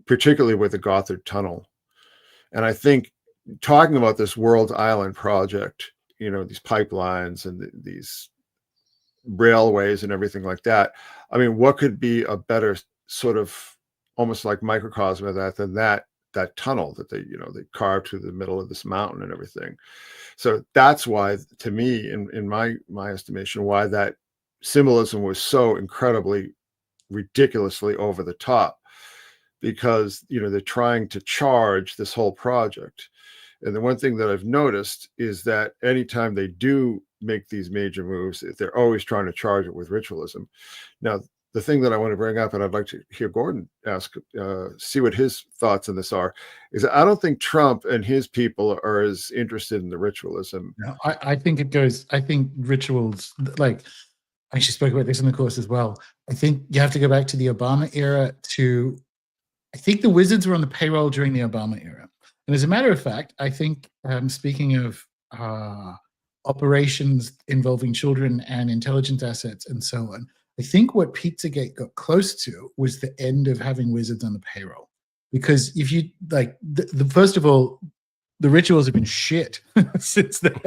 particularly with the Gothard Tunnel. And I think talking about this World Island project, you know, these pipelines and these railways and everything like that, I mean, what could be a better sort of almost like microcosm of that than that tunnel that they carved through the middle of this mountain and everything. So that's why, to me, in my estimation, why that symbolism was so incredibly ridiculously over the top, because, you know, they're trying to charge this whole project. And the one thing that I've noticed is that anytime they do make these major moves, they're always trying to charge it with ritualism. Now, the thing that I want to bring up, and I'd like to hear Gordon see what his thoughts on this are, is that I don't think Trump and his people are as interested in the ritualism. No, I think rituals, like, I actually spoke about this in the course as well. I think you have to go back to the Obama era I think the wizards were on the payroll during the Obama era. And as a matter of fact, I think, speaking of operations involving children and intelligence assets and so on, I think what Pizzagate got close to was the end of having wizards on the payroll. Because if you like, first of all, the rituals have been shit since then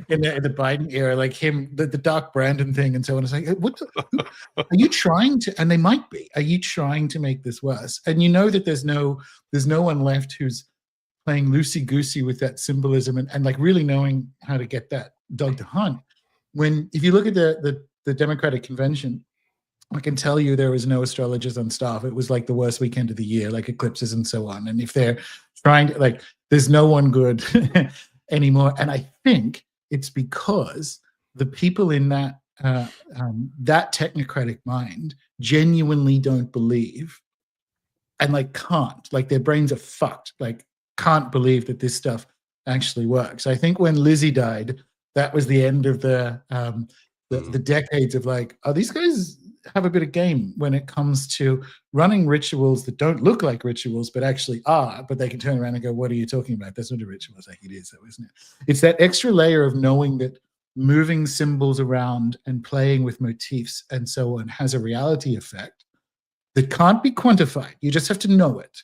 in the Biden era, like him, the Doc Brandon thing and so on. It's like, are you trying to, and they might be, are you trying to make this worse? And you know that there's no one left who's playing loosey-goosey with that symbolism and like really knowing how to get that dog to hunt. If you look at the Democratic convention, I can tell you there was no astrologers on staff. It was like the worst weekend of the year, like eclipses and so on. And if they're trying to, like, there's no one good anymore. And I think it's because the people in that technocratic mind genuinely don't believe and like can't, like their brains are fucked, like can't believe that this stuff actually works. I think when Lizzie died, that was the end of the decades of like, oh, these guys have a bit of game when it comes to running rituals that don't look like rituals but actually are, but they can turn around and go, what are you talking about? That's not a ritual. It's like, it is though, isn't it? It's that extra layer of knowing that moving symbols around and playing with motifs and so on has a reality effect that can't be quantified. You just have to know it.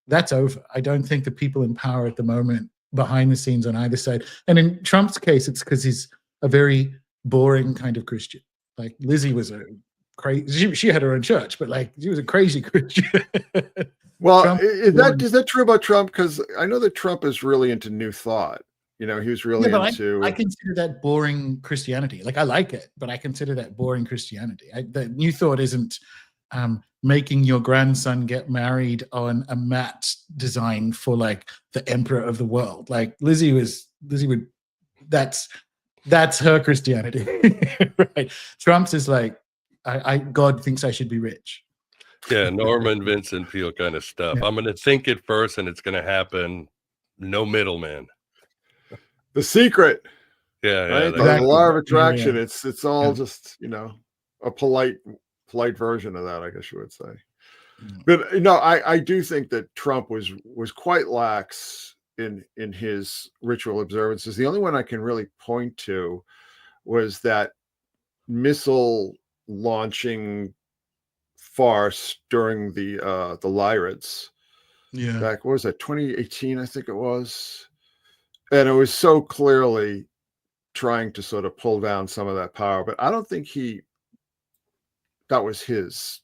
That's over. I don't think the people in power at the moment behind the scenes on either side, and in Trump's case, it's because he's a very boring kind of Christian. Like Lizzie was a crazy, she had her own church, but like she was a crazy Christian. Well, is that true about Trump? Because I know that Trump is really into New Thought. You know, he was really into. I consider that boring Christianity. Like I like it, but I consider that boring Christianity. The New Thought isn't making your grandson get married on a mat design for like the emperor of the world. Like Lizzie would. That's her Christianity, right? Trump's is like, God thinks I should be rich. Yeah, Norman Vincent Peale kind of stuff. Yeah. I'm going to think it first and it's going to happen. No middleman. The secret. Yeah. Right? Exactly. The law of attraction. Yeah. It's all just, you know, a polite version of that, I guess you would say. But, you know, I do think that Trump was quite lax in his ritual observances. The only one I can really point to was that missile launching farce during the Lyrids. Yeah. Back, what was that, 2018, I think it was. And it was so clearly trying to sort of pull down some of that power. But I don't think that was his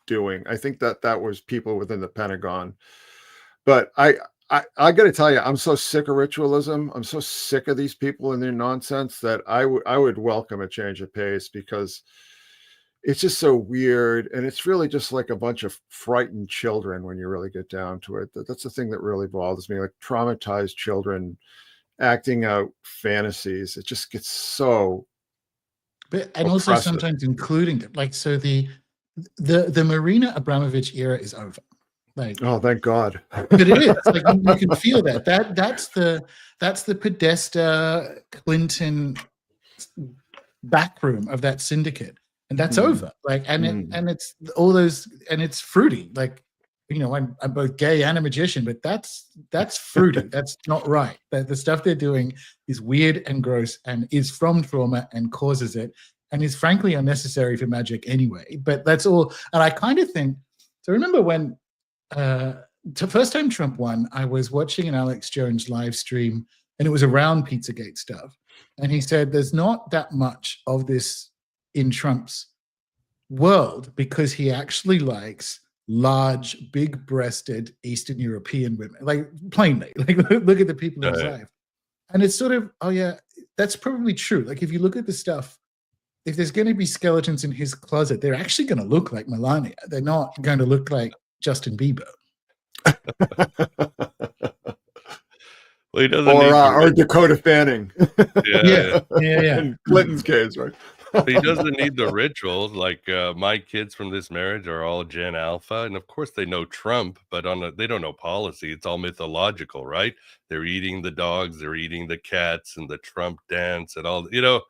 doing. I think that was people within the Pentagon. But I got to tell you, I'm so sick of ritualism. I'm so sick of these people and their nonsense that I would welcome a change of pace, because it's just so weird. And it's really just like a bunch of frightened children when you really get down to it. That's the thing that really bothers me, like traumatized children acting out fantasies. It just gets so and also sometimes including them. Like, so the Marina Abramovich era is over. Like, oh, thank God. But it is like you can feel that's the Podesta Clinton backroom of that syndicate, and that's over. Like, and it's all those, and it's fruity. Like, you know, I'm both gay and a magician, but that's fruity. That's not right. The stuff they're doing is weird and gross and is from trauma and causes it, and is frankly unnecessary for magic anyway. But that's all. And I kind of think so. Remember when the first time Trump won, I was watching an Alex Jones live stream, and it was around Pizzagate stuff, and he said there's not that much of this in Trump's world because he actually likes large, big-breasted Eastern European women, like plainly, like look at the people in his life. And it's sort of, oh yeah, that's probably true. Like if you look at the stuff, if there's going to be skeletons in his closet, they're actually going to look like Melania. They're not going to look like Justin Bieber. Well, he doesn't or Dakota Fanning. Yeah. In Clinton's case, right? He doesn't need the rituals. Like my kids from this marriage are all Gen Alpha, and of course they know Trump, but they don't know policy. It's all mythological, right? They're eating the dogs, they're eating the cats, and the Trump dance, and all. You know,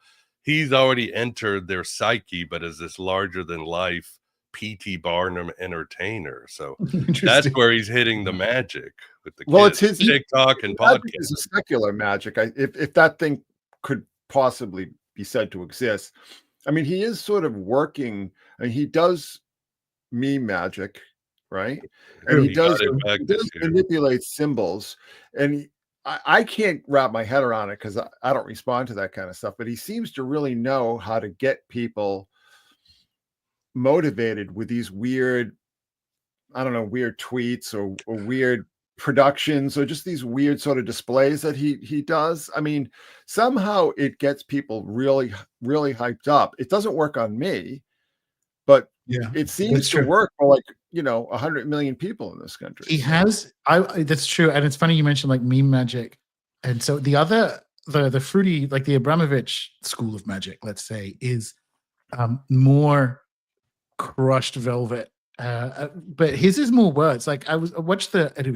he's already entered their psyche, but as this larger than life P.T. Barnum entertainer. So that's Interesting. where he's hitting the magic with the Well, kids. it's his TikTok and magic podcast. is a secular magic. If that thing could possibly be said to exist, I mean, he is sort of working. I mean, he does meme magic, right? And He got it back he this does year. manipulate symbols, and I can't wrap my head around it because I don't respond to that kind of stuff. But he seems to really know how to get people motivated with these weird, I don't know, weird tweets or weird productions or just these weird sort of displays that he does. I mean, somehow it gets people really, really hyped up. It doesn't work on me, but Yeah, it seems that's to true. work for, like, 100 million people in this country. He has. That's true, and it's funny you mentioned like meme magic, and so the fruity, like the Abramovich school of magic, let's say, is more crushed velvet. But his is more words. Like I watched and it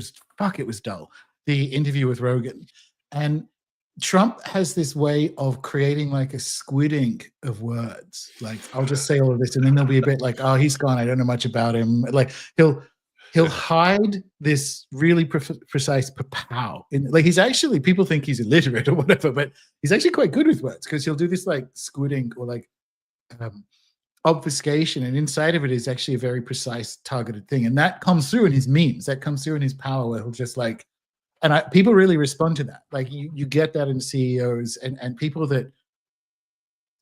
was dull. The interview with Rogan, and Trump has this way of creating like a squid ink of words. Like I'll just say all of this, and then there'll be a bit like, oh, he's gone. I don't know much about him. Like he'll hide this really precise pow. Like he's actually, people think he's illiterate or whatever, but he's actually quite good with words because he'll do this like squid ink or like obfuscation, and inside of it is actually a very precise targeted thing, and that comes through in his memes, that comes through in his power, where he'll just like, and people really respond to that. Like you get that in CEOs and people that,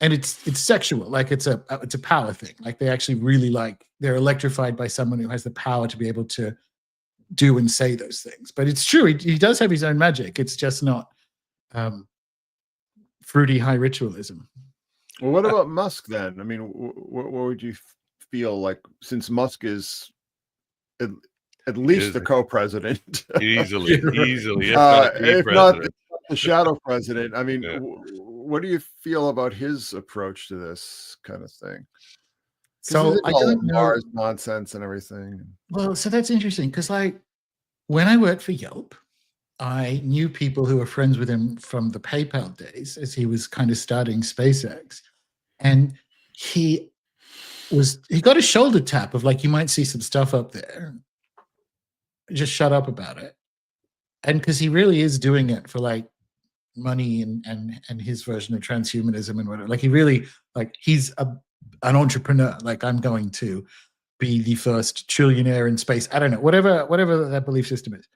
and it's sexual, like it's a power thing. Like they actually really they're electrified by someone who has the power to be able to do and say those things. But it's true, he does have his own magic. It's just not fruity high ritualism. Well, what about Musk then? I mean, what would you feel like, since Musk is at least the co-president, easily, if not the shadow president? I mean, what do you feel about his approach to this kind of thing? So I don't know Mars nonsense and everything. Well, so that's interesting because, like, when I worked for Yelp, I knew people who were friends with him from the PayPal days as he was kind of starting SpaceX, and he got a shoulder tap of like, you might see some stuff up there, just shut up about it. And because he really is doing it for like money and his version of transhumanism and whatever. Like he really, like, he's an entrepreneur. Like, I'm going to be the first trillionaire in space. I don't know, whatever that belief system is.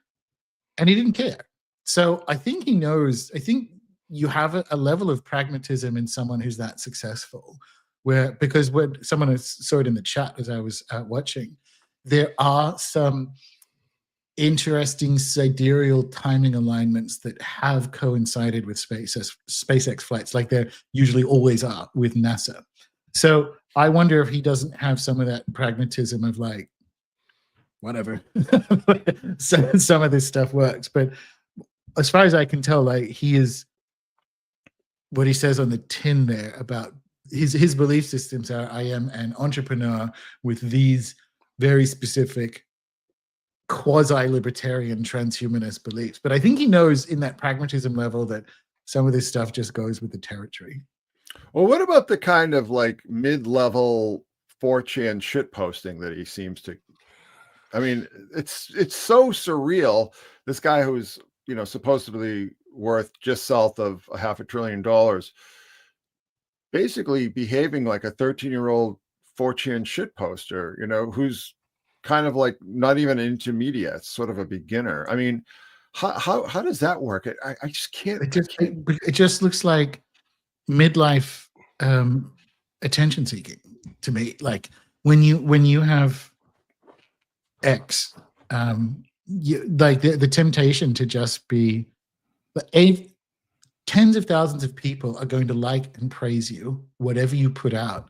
And he didn't care. So I think he knows, I think you have a level of pragmatism in someone who's that successful, because when someone saw it in the chat as I was watching, there are some interesting sidereal timing alignments that have coincided with SpaceX flights, like there usually always are with NASA. So I wonder if he doesn't have some of that pragmatism of like, whatever, some of this stuff works. But as far as I can tell, like, he is, what he says on the tin there about his belief systems are, I am an entrepreneur with these very specific quasi-libertarian transhumanist beliefs. But I think he knows in that pragmatism level that some of this stuff just goes with the territory. Well, what about the kind of like mid-level 4chan shit posting that he seems to, I mean, it's so surreal. This guy who's, supposedly worth just south of $500 billion, basically behaving like a 13-year-old 4chan shit poster, who's kind of like not even an intermediate, sort of a beginner. I mean, how does that work? I just can't. It just looks like midlife attention seeking to me. Like when you have X, like the temptation to just be, tens of thousands of people are going to like and praise you, whatever you put out.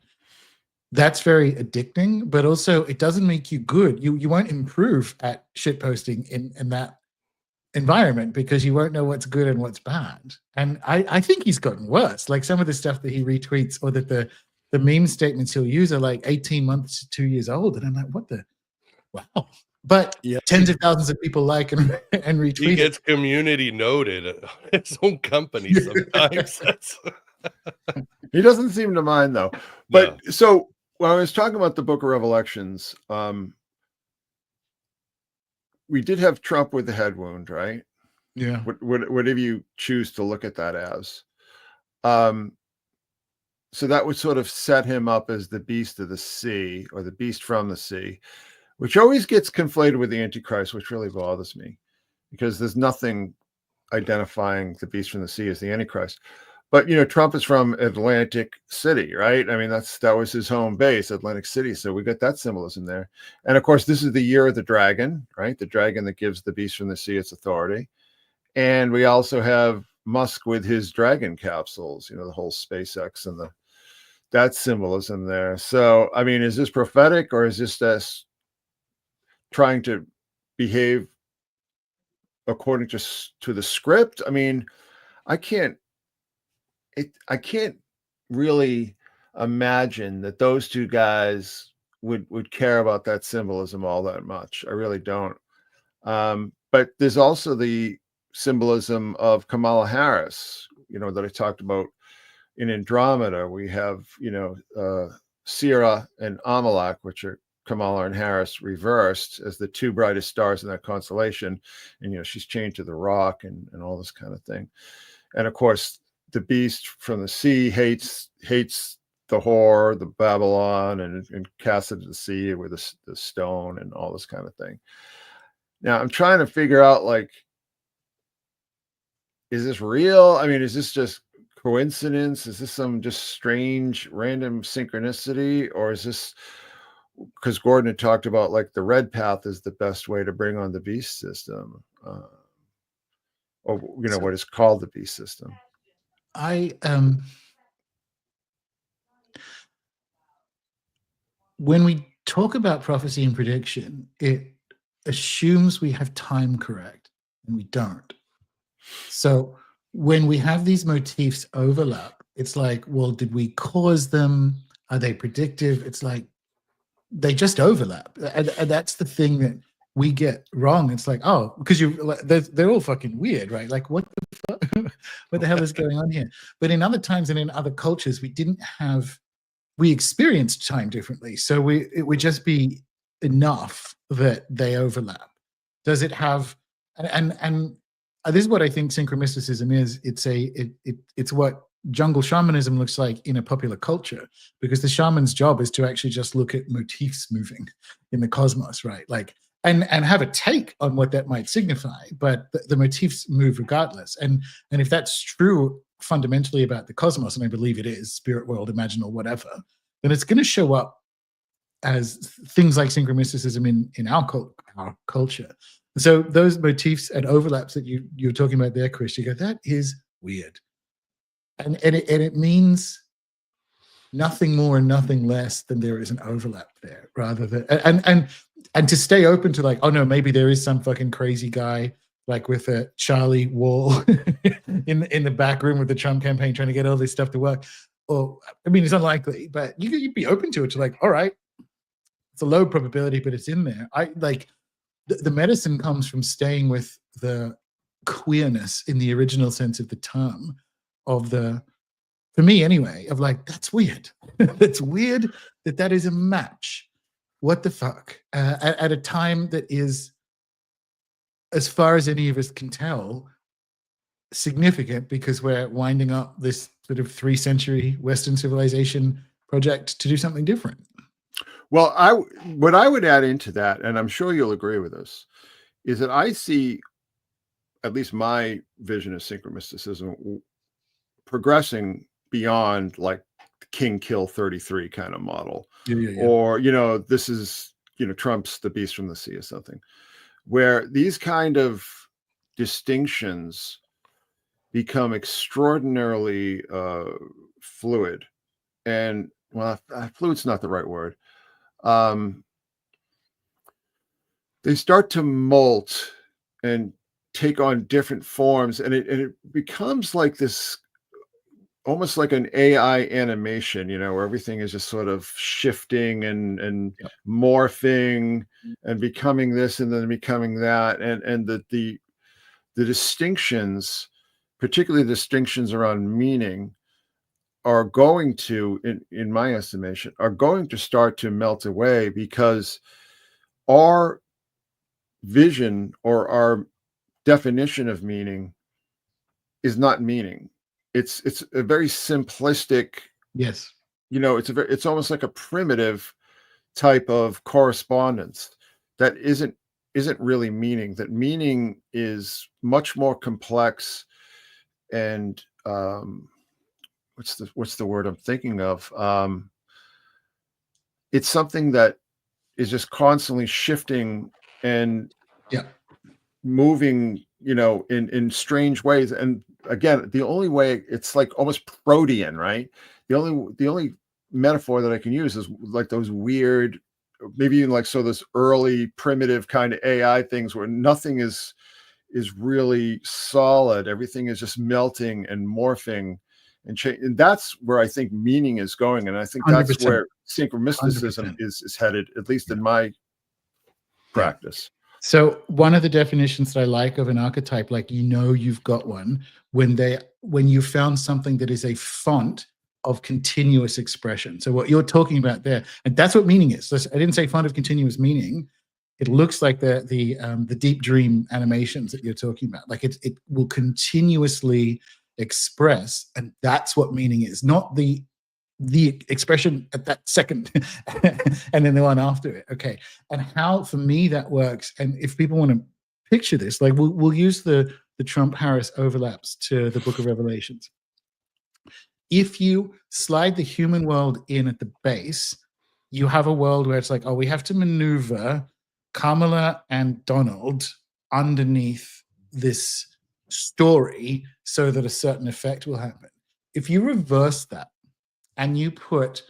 That's very addicting, but also it doesn't make you good. You won't improve at shitposting in that environment because you won't know what's good and what's bad. And I think he's gotten worse. Like some of the stuff that he retweets or that the meme statements he'll use are like 18 months to 2 years old. And I'm like, what the, wow. But yeah, tens of thousands of people like and retweet. He gets community noted at his own company sometimes. He doesn't seem to mind though. But so Well, I was talking about the Book of Revelations. We did have Trump with the head wound, right? Yeah. Whatever you choose to look at that as. So that would sort of set him up as the beast of the sea, or the beast from the sea, which always gets conflated with the Antichrist, which really bothers me, because there's nothing identifying the beast from the sea as the Antichrist. But Trump is from Atlantic City, right? I mean, that was his home base, Atlantic City. So we got that symbolism there. And of course, this is the year of the dragon, right? The dragon that gives the beast from the sea its authority. And we also have Musk with his dragon capsules, the whole SpaceX and that symbolism there. So, I mean, is this prophetic, or is this us trying to behave according to the script? I mean, I can't really imagine that those two guys would care about that symbolism all that much. I really don't. But there's also the symbolism of Kamala Harris, that I talked about in Andromeda. We have, Sierra and Amalek, which are Kamala and Harris reversed as the two brightest stars in that constellation. And, she's chained to the rock and all this kind of thing. And of course, the beast from the sea hates the whore, the Babylon, and casts it to the sea with the stone and all this kind of thing. Now, I'm trying to figure out, like, is this real? I mean, is this just coincidence? Is this some just strange random synchronicity? Or is this because Gordon had talked about, like, the red path is the best way to bring on the beast system, or what is called the beast system? When we talk about prophecy and prediction, it assumes we have time correct, and we don't. So when we have these motifs overlap, it's like, well, did we cause them? Are they predictive? It's like they just overlap, and that's the thing that we get wrong. It's like, oh, because they're all fucking weird, right? Like, what the fuck? What the hell is going on here? But in other times and in other cultures, we experienced time differently. So it would just be enough that they overlap. Does it have, and this is what I think synchromysticism is. It's what jungle shamanism looks like in a popular culture, because the shaman's job is to actually just look at motifs moving in the cosmos, right? Like, and have a take on what that might signify, but the motifs move regardless. And if that's true fundamentally about the cosmos, and I believe it is, spirit world, imaginal, whatever, then it's going to show up as things like synchromysticism in our culture. So those motifs and overlaps that you're talking about there, Chris, you go, that is weird. And it means nothing more and nothing less than there is an overlap there, rather than and to stay open to, like, oh no, maybe there is some fucking crazy guy, like with a Charlie Wall in the back room with the Trump campaign trying to get all this stuff to work. Or, I mean, it's unlikely, but you'd be open to it, to like, all right, it's a low probability, but it's in there. I like the medicine comes from staying with the queerness in the original sense of the term, of for me anyway, of like, that's weird. That's weird that is a match. What the fuck? At a time that is, as far as any of us can tell, significant, because we're winding up this sort of 3-century Western civilization project to do something different. Well, what I would add into that, and I'm sure you'll agree with this, is that I see, at least my vision of synchromysticism, progressing beyond, like, King Kill 33 kind of model. Yeah. Or, this is, Trump's the beast from the sea or something, where these kind of distinctions become extraordinarily fluid. And, well, fluid's not the right word. They start to molt and take on different forms, and it becomes like this, almost like an AI animation, where everything is just sort of shifting and Yep. morphing and becoming this and then becoming that, and the distinctions, particularly distinctions around meaning, are going to, in my estimation, are going to start to melt away, because our vision or our definition of meaning is not meaning. It's a very simplistic, Yes. it's almost like a primitive type of correspondence that isn't really meaning. That meaning is much more complex, and what's the word I'm thinking of? It's something that is just constantly shifting and Yeah. moving, in strange ways. And again, the only way, it's like almost protean, right? The only metaphor that I can use is like those weird, maybe even like, so this early primitive kind of AI things where nothing is really solid. Everything is just melting and morphing and change. And that's where I think meaning is going. And I think that's 100%. where synchromysticism 100%. is headed, at least in my practice. So one of the definitions that I like of an archetype, like, you've got one when you found something that is a font of continuous expression. So what you're talking about there, and that's what meaning is. I didn't say font of continuous meaning. It looks like the deep dream animations that you're talking about. Like it will continuously express, and that's what meaning is, not the expression at that second and then the one after it. Okay. And how, for me, that works, and if people want to picture this, like we'll use the Trump-Harris overlaps to the Book of Revelations. If you slide the human world in at the base, you have a world where it's like, oh, we have to maneuver Kamala and Donald underneath this story so that a certain effect will happen. If you reverse that and you put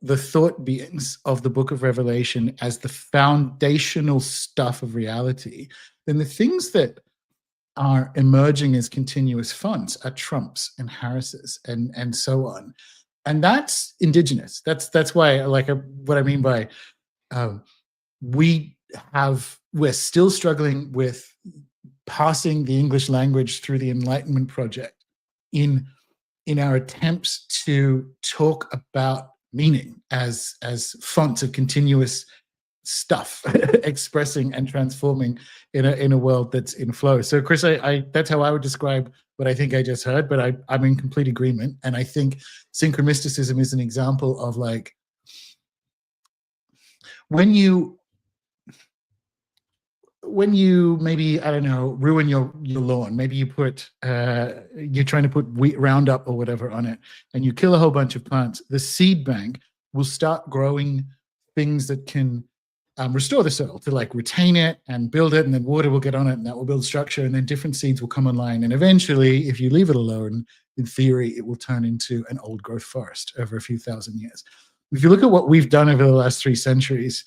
the thought beings of the Book of Revelation as the foundational stuff of reality, then the things that are emerging as continuous fonts are Trumps and Harrises and so on. And that's indigenous. That's why, like, what I mean by we're still struggling with passing the English language through the Enlightenment project in our attempts to talk about meaning as fonts of continuous stuff expressing and transforming in a world that's in flow. So Chris, I that's how I would describe what I think I just heard, but I'm in complete agreement. And I think synchromysticism is an example of, like, when you maybe, I don't know, ruin your lawn, maybe you put you're trying to put wheat Roundup or whatever on it, and you kill a whole bunch of plants, the seed bank will start growing things that can restore the soil, to like retain it and build it, and then water will get on it and that will build structure, and then different seeds will come online, and eventually, if you leave it alone, in theory, it will turn into an old growth forest over a few thousand years. If you look at what we've done over the last 3 centuries,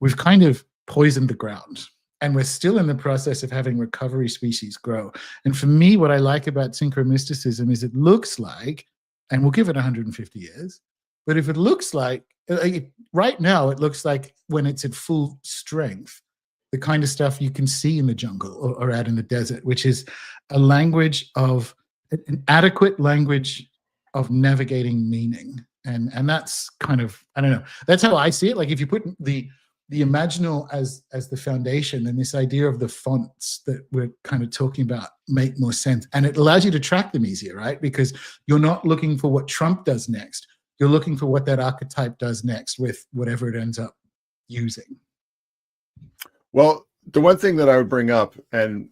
we've kind of poisoned the ground, and we're still in the process of having recovery species grow. And for me, what I like about synchromysticism is it looks like, and we'll give it 150 years, but if it looks like, right now, it looks like when it's at full strength, the kind of stuff you can see in the jungle or out in the desert, which is a language of, an adequate language of navigating meaning. And that's kind of, I don't know, that's how I see it. Like, if you put the imaginal as the foundation, and this idea of the fonts that we're kind of talking about make more sense. And it allows you to track them easier, right? Because you're not looking for what Trump does next. You're looking for what that archetype does next with whatever it ends up using. Well, the one thing that I would bring up, and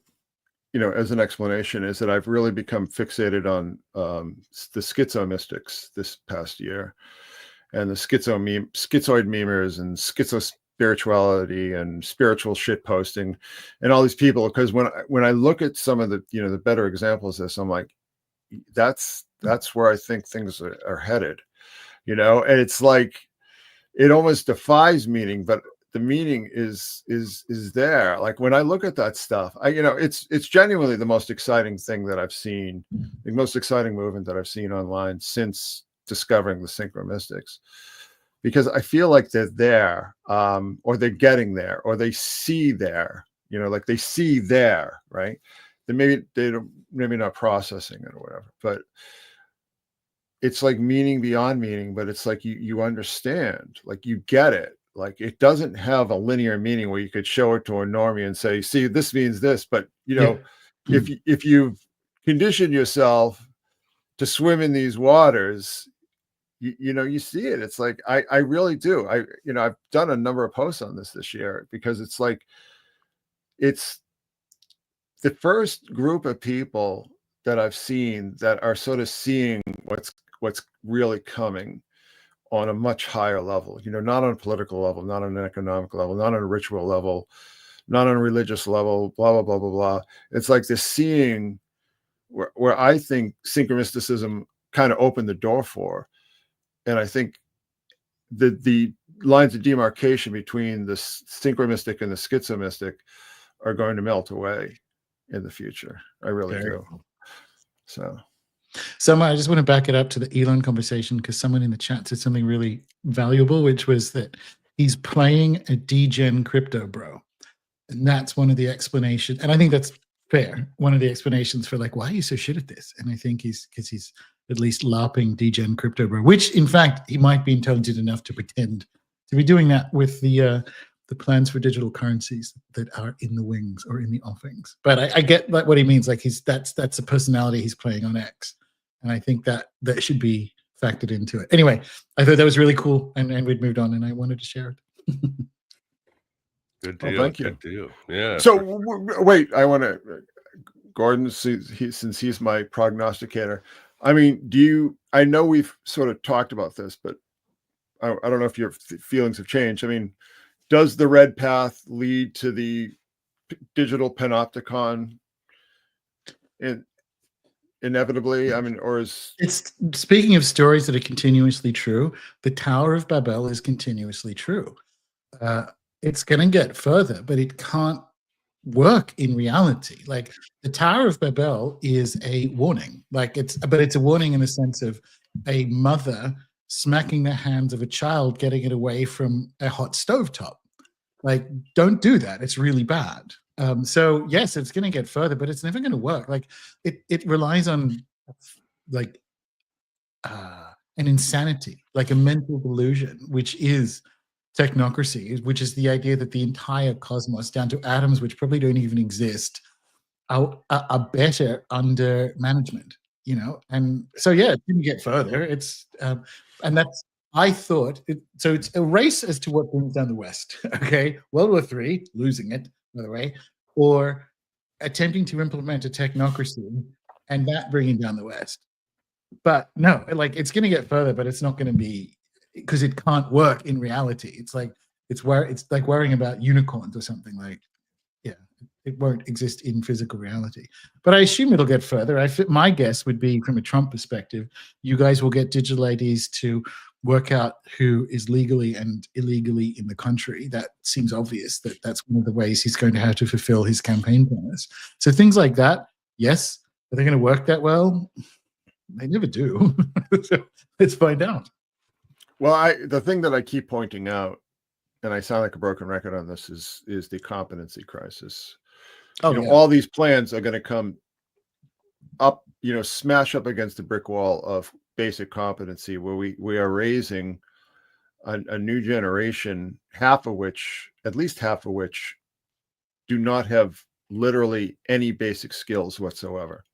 as an explanation, is that I've really become fixated on the schizo-mystics this past year, and the schizoid memers and schizo-spirituality and spiritual shit posting and all these people. Because when I look at some of the the better examples of this, I'm like, that's where I think things are headed. And it's like, it almost defies meaning, but the meaning is there. Like, when I look at that stuff, it's genuinely the most exciting thing that I've seen, the most exciting movement that I've seen online since discovering the synchromystics, because I feel like they're there, or they're getting there, or they see there, like they see there, right? Then maybe maybe not processing it or whatever, but it's like meaning beyond meaning, but it's like you understand, like you get it. Like it doesn't have a linear meaning where you could show it to a normie and say, see, this means this. But you know, if you've conditioned yourself to swim in these waters, you know, you see it. It's like I really do. I've done a number of posts on this year, because it's like it's the first group of people that I've seen that are sort of seeing what's really coming on a much higher level, you know, not on a political level, not on an economic level, not on a ritual level, not on a religious level, blah, blah, blah, blah, blah. It's like the seeing where I think synchromysticism kind of opened the door for. And I think the lines of demarcation between the synchromystic and the schizomystic are going to melt away in the future. I really do. So I just want to back it up to the Elon conversation, because someone in the chat said something really valuable, which was that he's playing a degen crypto bro. And that's one of the explanations. And I think that's fair. One of the explanations for like, why are you so shit at this? And I think because he's at least LARPing degen crypto bro, which in fact, he might be intelligent enough to pretend to be doing that with the plans for digital currencies that are in the wings or in the offings. But I get like what he means. Like that's a personality he's playing on X. And I think that should be factored into it. Anyway, I thought that was really cool, and we'd moved on, and I wanted to share it. Good deal. Thank you. Good deal. Yeah. So wait, I want to, Gordon, since he's my prognosticator. I mean, I know we've sort of talked about this, but I don't know if your feelings have changed. I mean, does the red path lead to the digital panopticon inevitably? I mean, or is it's, speaking of stories that are continuously true, the Tower of Babel is continuously true. It's going to get further, but it can't work in reality. Like the Tower of Babel is a warning. Like it's a warning in the sense of a mother smacking the hands of a child, getting it away from a hot stovetop. Like, don't do that. It's really bad. So yes, it's going to get further, but it's never going to work. Like it relies on like an insanity, like a mental delusion, which is technocracy, which is the idea that the entire cosmos, down to atoms, which probably don't even exist, are better under management, you know? And so, yeah, it didn't get further. It's, and that's, I thought, so it's a race as to what brings down the West, okay? World War III, losing it, by the way, or attempting to implement a technocracy and that bringing down the West. But no, like it's going to get further, but it's not going to be, because it can't work in reality. It's like it's like worrying about unicorns or something. Like, yeah, it won't exist in physical reality. But I assume it'll get further. My guess would be, from a Trump perspective, you guys will get digital IDs to work out who is legally and illegally in the country. That seems obvious that that's one of the ways he's going to have to fulfill his campaign promise. So things like that, yes. Are they going to work that well? They never do. So let's find out. Well, the thing that I keep pointing out, and I sound like a broken record on this, is the competency crisis. Oh, you know, all these plans are going to come up, you know, smash up against the brick wall of basic competency, where we are raising a new generation, at least half of which do not have literally any basic skills whatsoever.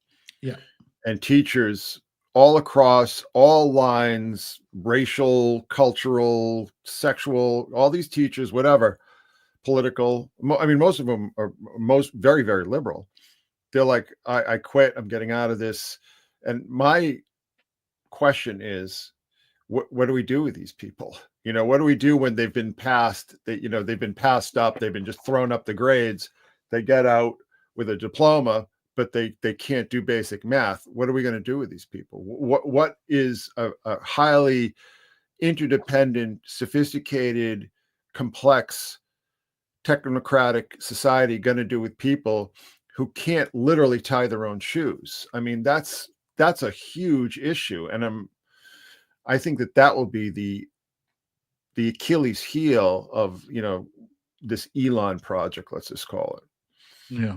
Yeah. And teachers all across all lines, racial, cultural, sexual, all these teachers, whatever, political. I mean, most of them are very, very liberal. They're like, I quit. I'm getting out of this. And my question is, what do we do with these people? You know, what do we do when they've been passed? They've been passed up. They've been just thrown up the grades. They get out with a diploma, but they can't do basic math. What are we going to do with these people? What is a highly interdependent, sophisticated, complex, technocratic society going to do with people who can't literally tie their own shoes? I mean, that's a huge issue, and I think that will be the Achilles heel of, you know, this Elon project, let's just call it. Yeah.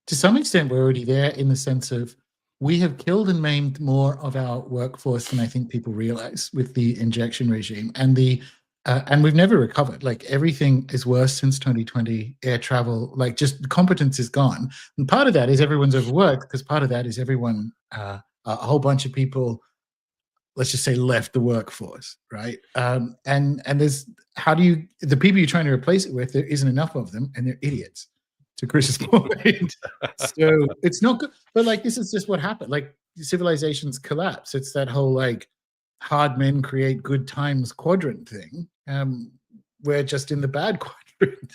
To some extent, we're already there, in the sense of we have killed and maimed more of our workforce than I think people realize with the injection regime and we've never recovered. Like everything is worse since 2020. Air travel, like just competence is gone. And part of that is everyone's overworked, because part of that is everyone, a whole bunch of people, let's just say, left the workforce, right? And there's, the people you're trying to replace it with, there isn't enough of them, and they're idiots, to Chris's point. So it's not good. But like, this is just what happened. Like civilizations collapse. It's that whole like hard men create good times quadrant thing. We're just in the bad quadrant.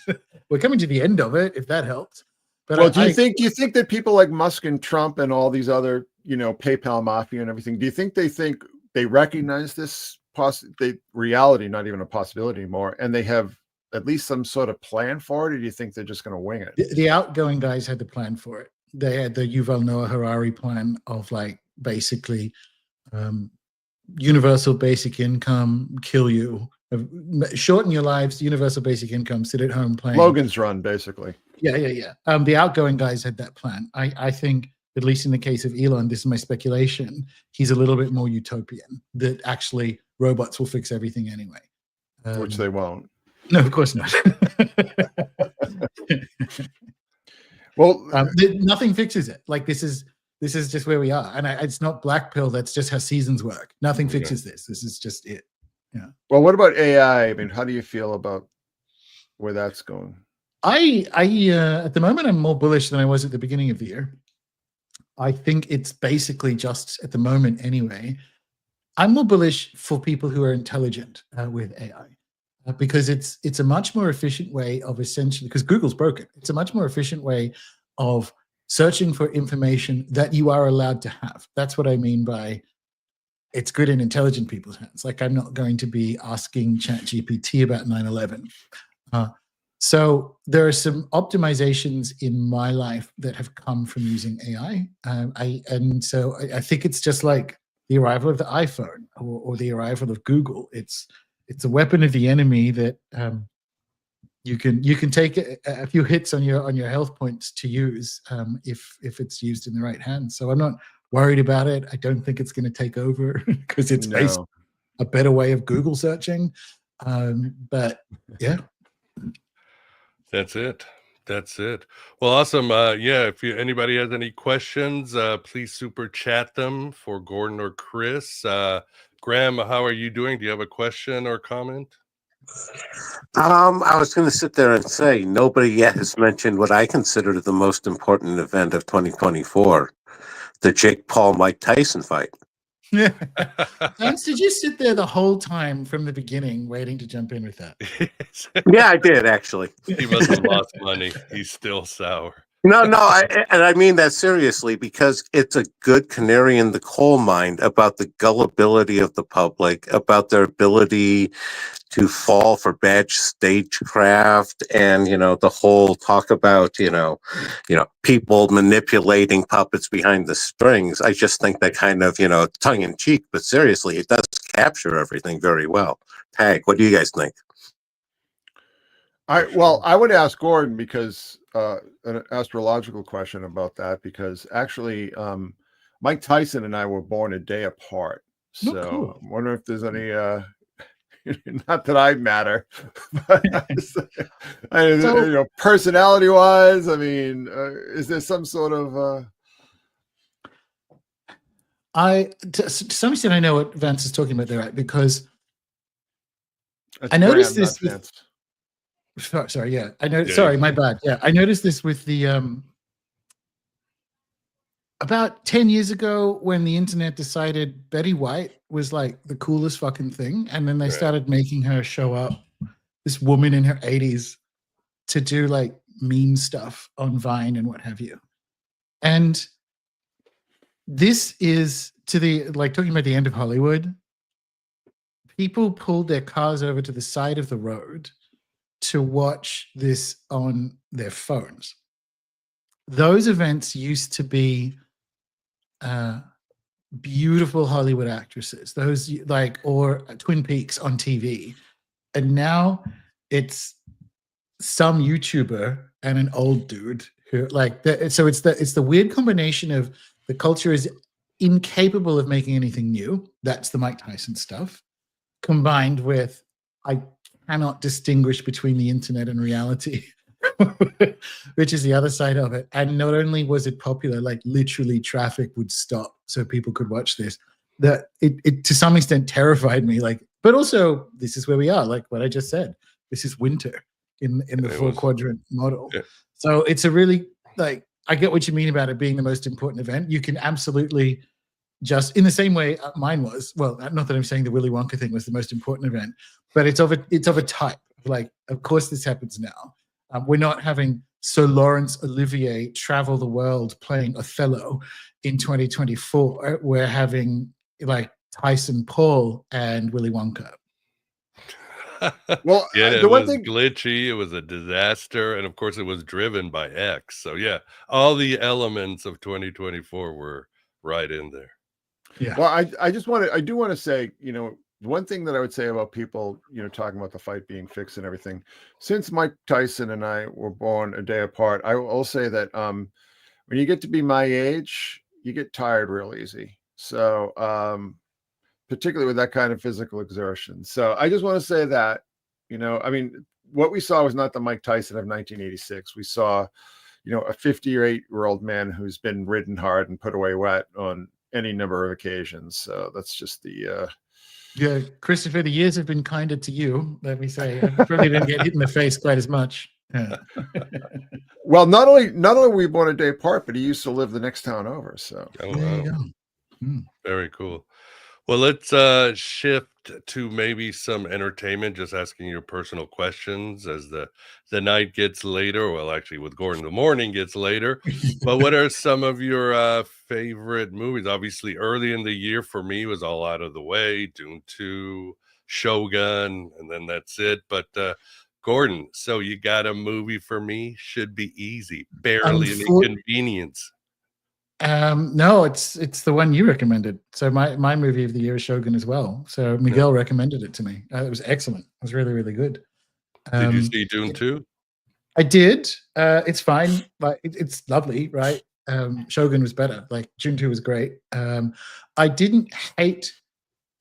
We're coming to the end of it, if that helps. But well, do you think that people like Musk and Trump and all these other, PayPal mafia and everything, do you think they recognize this reality, not even a possibility anymore, and they have at least some sort of plan for it, or do you think they're just going to wing it? The outgoing guys had the plan for it. They had the Yuval Noah Harari plan of like basically universal basic income, kill you, shorten your lives, universal basic income, sit at home playing. Logan's Run, basically. Yeah. The outgoing guys had that plan. I think, at least in the case of Elon, this is my speculation, he's a little bit more utopian, that actually robots will fix everything anyway. Which they won't. No, of course not. Well, nothing fixes it. Like this is just where we are, and it's not black pill. That's just how seasons work. Nothing fixes this. This is just it. Yeah. Well, what about AI? I mean, how do you feel about where that's going? I at the moment I'm more bullish than I was at the beginning of the year. I think it's basically just at the moment anyway. I'm more bullish for people who are intelligent with AI. Because it's a much more efficient way of essentially, because Google's broken, it's a much more efficient way of searching for information that you are allowed to have. That's what I mean by it's good in intelligent people's hands. Like I'm not going to be asking ChatGPT about 9/11. So there are some optimizations in my life that have come from using AI. I think it's just like the arrival of the iPhone or the arrival of Google. It's a weapon of the enemy that you can take a few hits on your health points to use if it's used in the right hands. So I'm not worried about it. I don't think it's going to take over because it's basically a better way of Google searching. But yeah, that's it. Well, awesome. If anybody has any questions, please super chat them for Gordon or Chris. Graham, how are you doing? Do you have a question or comment? I was going to sit there and say nobody yet has mentioned what I consider the most important event of 2024, the Jake Paul-Mike Tyson fight. Vance, did you sit there the whole time from the beginning waiting to jump in with that? Yeah, I did, actually. He must have lost money. He's still sour. No, I mean that seriously, because it's a good canary in the coal mine about the gullibility of the public, about their ability to fall for bad stagecraft, and the whole talk about people manipulating puppets behind the strings. I just think that kind of tongue in cheek, but seriously, it does capture everything very well. Tag, what do you guys think? I would ask Gordon because an astrological question about that, because actually Mike Tyson and I were born a day apart. So cool. I wonder if there's any not that I matter, but personality wise, I mean, is there some sort of to some extent I know what Vance is talking about there, right? Because I noticed this with, sorry, yeah. I know. Sorry, my bad. Yeah, I noticed this with the about 10 years ago when the internet decided Betty White was like the coolest fucking thing, and then they started making her show up, this woman in her 80s, to do like meme stuff on Vine and what have you. And this is to the talking about the end of Hollywood. People pulled their cars over to the side of the road to watch this on their phones. Those events used to be beautiful Hollywood actresses, those or Twin Peaks on TV, and now it's some YouTuber and an old dude who so it's the weird combination of The culture is incapable of making anything new. That's the Mike Tyson stuff, combined with I cannot distinguish between the internet and reality, which is the other side of it. And not only was it popular, like literally traffic would stop so people could watch this, that it to some extent terrified me. Like, but also this is where we are, like what I just said. This is winter in the four quadrant model. Yeah. So it's a really, like, I get what you mean about it being the most important event. You can absolutely just in the same way mine was. Well, not that I'm saying the Willy Wonka thing was the most important event, but it's of a type. Like, of course, this happens now. We're not having Sir Laurence Olivier travel the world playing Othello in 2024. We're having like Tyson Paul and Willy Wonka. Well, yeah, the it one was thing, glitchy. It was a disaster, and of course, it was driven by X. So yeah, all the elements of 2024 were right in there. Yeah. well, I do want to say, one thing that I would say about people, talking about the fight being fixed and everything, since Mike Tyson and I were born a day apart, I will say that when you get to be my age, you get tired real easy. So particularly with that kind of physical exertion. So I just want to say that, I mean, what we saw was not the Mike Tyson of 1986. We saw, a 58-year-old man who's been ridden hard and put away wet on any number of occasions. So that's just the Yeah, Christopher, the years have been kinder to you, let me say. I probably didn't get hit in the face quite as much. Yeah. well, not only were we born a day apart, but he used to live the next town over. So Oh, There you wow. go. Very cool. Well, let's shift to maybe some entertainment, just asking you personal questions as the night gets later. Well, actually, with Gordon, the morning gets later. But what are some of your favorite movies? Obviously, early in the year for me was All Out of the Way, Dune 2, Shogun, and then that's it. But Gordon, so you got a movie for me? Should be easy, barely an inconvenience. No, it's the one you recommended. So my movie of the year is Shogun as well. So Miguel recommended it to me. It was excellent. It was really, really good. Did you see Dune 2? I did. It's fine. Like it's lovely, right? Shogun was better. Like Dune 2 was great. I didn't hate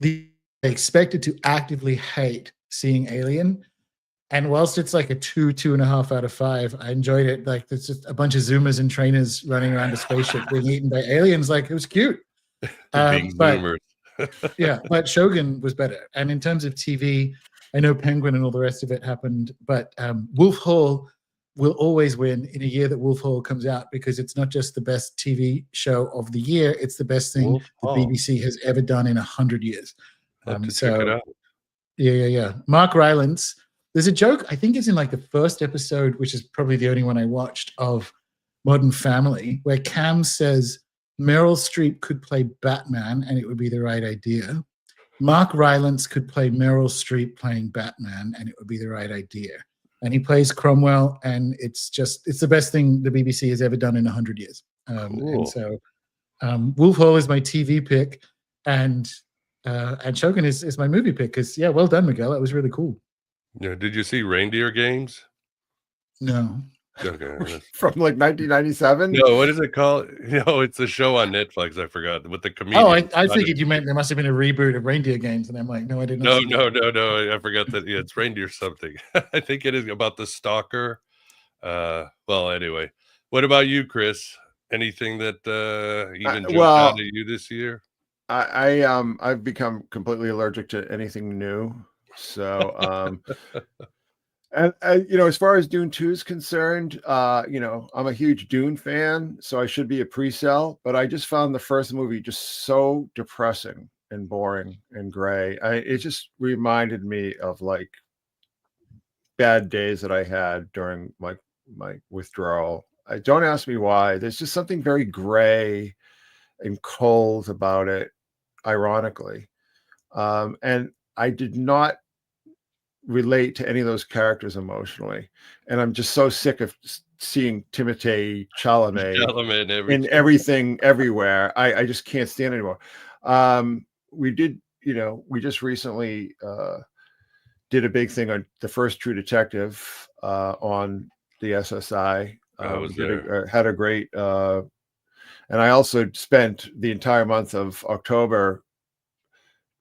I expected to actively hate seeing Alien. And whilst it's like a 2.5 out of 5, I enjoyed it. Like there's just a bunch of Zoomers and trainers running around a spaceship being eaten by aliens. Like it was cute. Being But Zoomers. yeah, but Shogun was better. And in terms of TV, I know Penguin and all the rest of it happened, but Wolf Hall will always win in a year that Wolf Hall comes out because it's not just the best TV show of the year; it's the best thing the BBC has ever done in 100 years. Have to check it out. Yeah. Mark Rylance. There's a joke, I think it's in like the first episode, which is probably the only one I watched, of Modern Family, where Cam says Meryl Streep could play Batman and it would be the right idea. Mark Rylance could play Meryl Streep playing Batman and it would be the right idea. And he plays Cromwell, and it's the best thing the BBC has ever done in 100 years. Cool. And so Wolf Hall is my TV pick, and Shogun is my movie pick, because, yeah, well done, Miguel. That was really cool. Yeah, did you see Reindeer Games? No. Okay. from like 1997. No, what is it called? It's a show on Netflix. I forgot with the comedian. Oh, I figured you meant there must have been a reboot of Reindeer Games, and I'm like, no, I didn't. No. I forgot that. Yeah, it's Reindeer something. I think it is about the stalker. Well, anyway, what about you, Chris? Anything that even jumped out at you this year? I've become completely allergic to anything new. So, and as far as Dune 2 is concerned, I'm a huge Dune fan, so I should be a pre-sale, but I just found the first movie just so depressing and boring and gray. It just reminded me of like bad days that I had during my withdrawal. Don't ask me why. There's just something very gray and cold about it, ironically. And I did not relate to any of those characters emotionally, and I'm just so sick of seeing Timothée Chalamet in everything everywhere. I just can't stand it anymore. We just recently did a big thing on the first True Detective on the SSI. I was there. Had a great And I also spent the entire month of October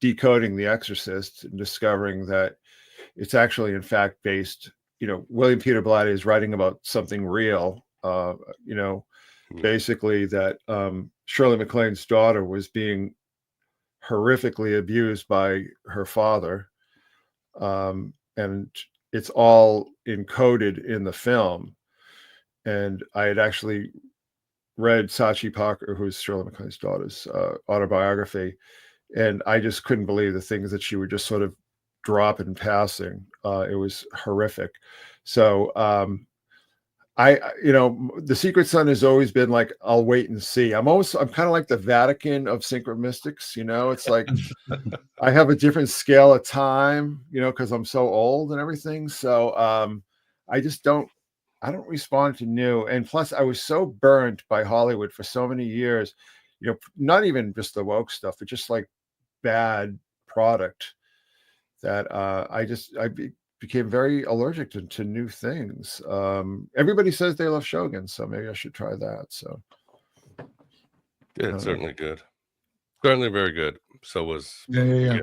decoding The Exorcist and discovering that it's actually, in fact, based, William Peter Blatty is writing about something real, basically that Shirley MacLaine's daughter was being horrifically abused by her father. And it's all encoded in the film. And I had actually read Sachi Parker, who's Shirley MacLaine's daughter's autobiography, and I just couldn't believe the things that she would just sort of drop in passing. It was horrific. So the Secret Sun has always been like, I'll wait and see. I'm kind of like the Vatican of synchromystics. It's like I have a different scale of time, because I'm so old and everything. So I don't respond to new. And plus, I was so burnt by Hollywood for so many years, not even just the woke stuff, but just like bad product, that I became very allergic to new things. Everybody says they love Shogun, so maybe I should try that. So Yeah, it's certainly good. Certainly very good. So was yeah.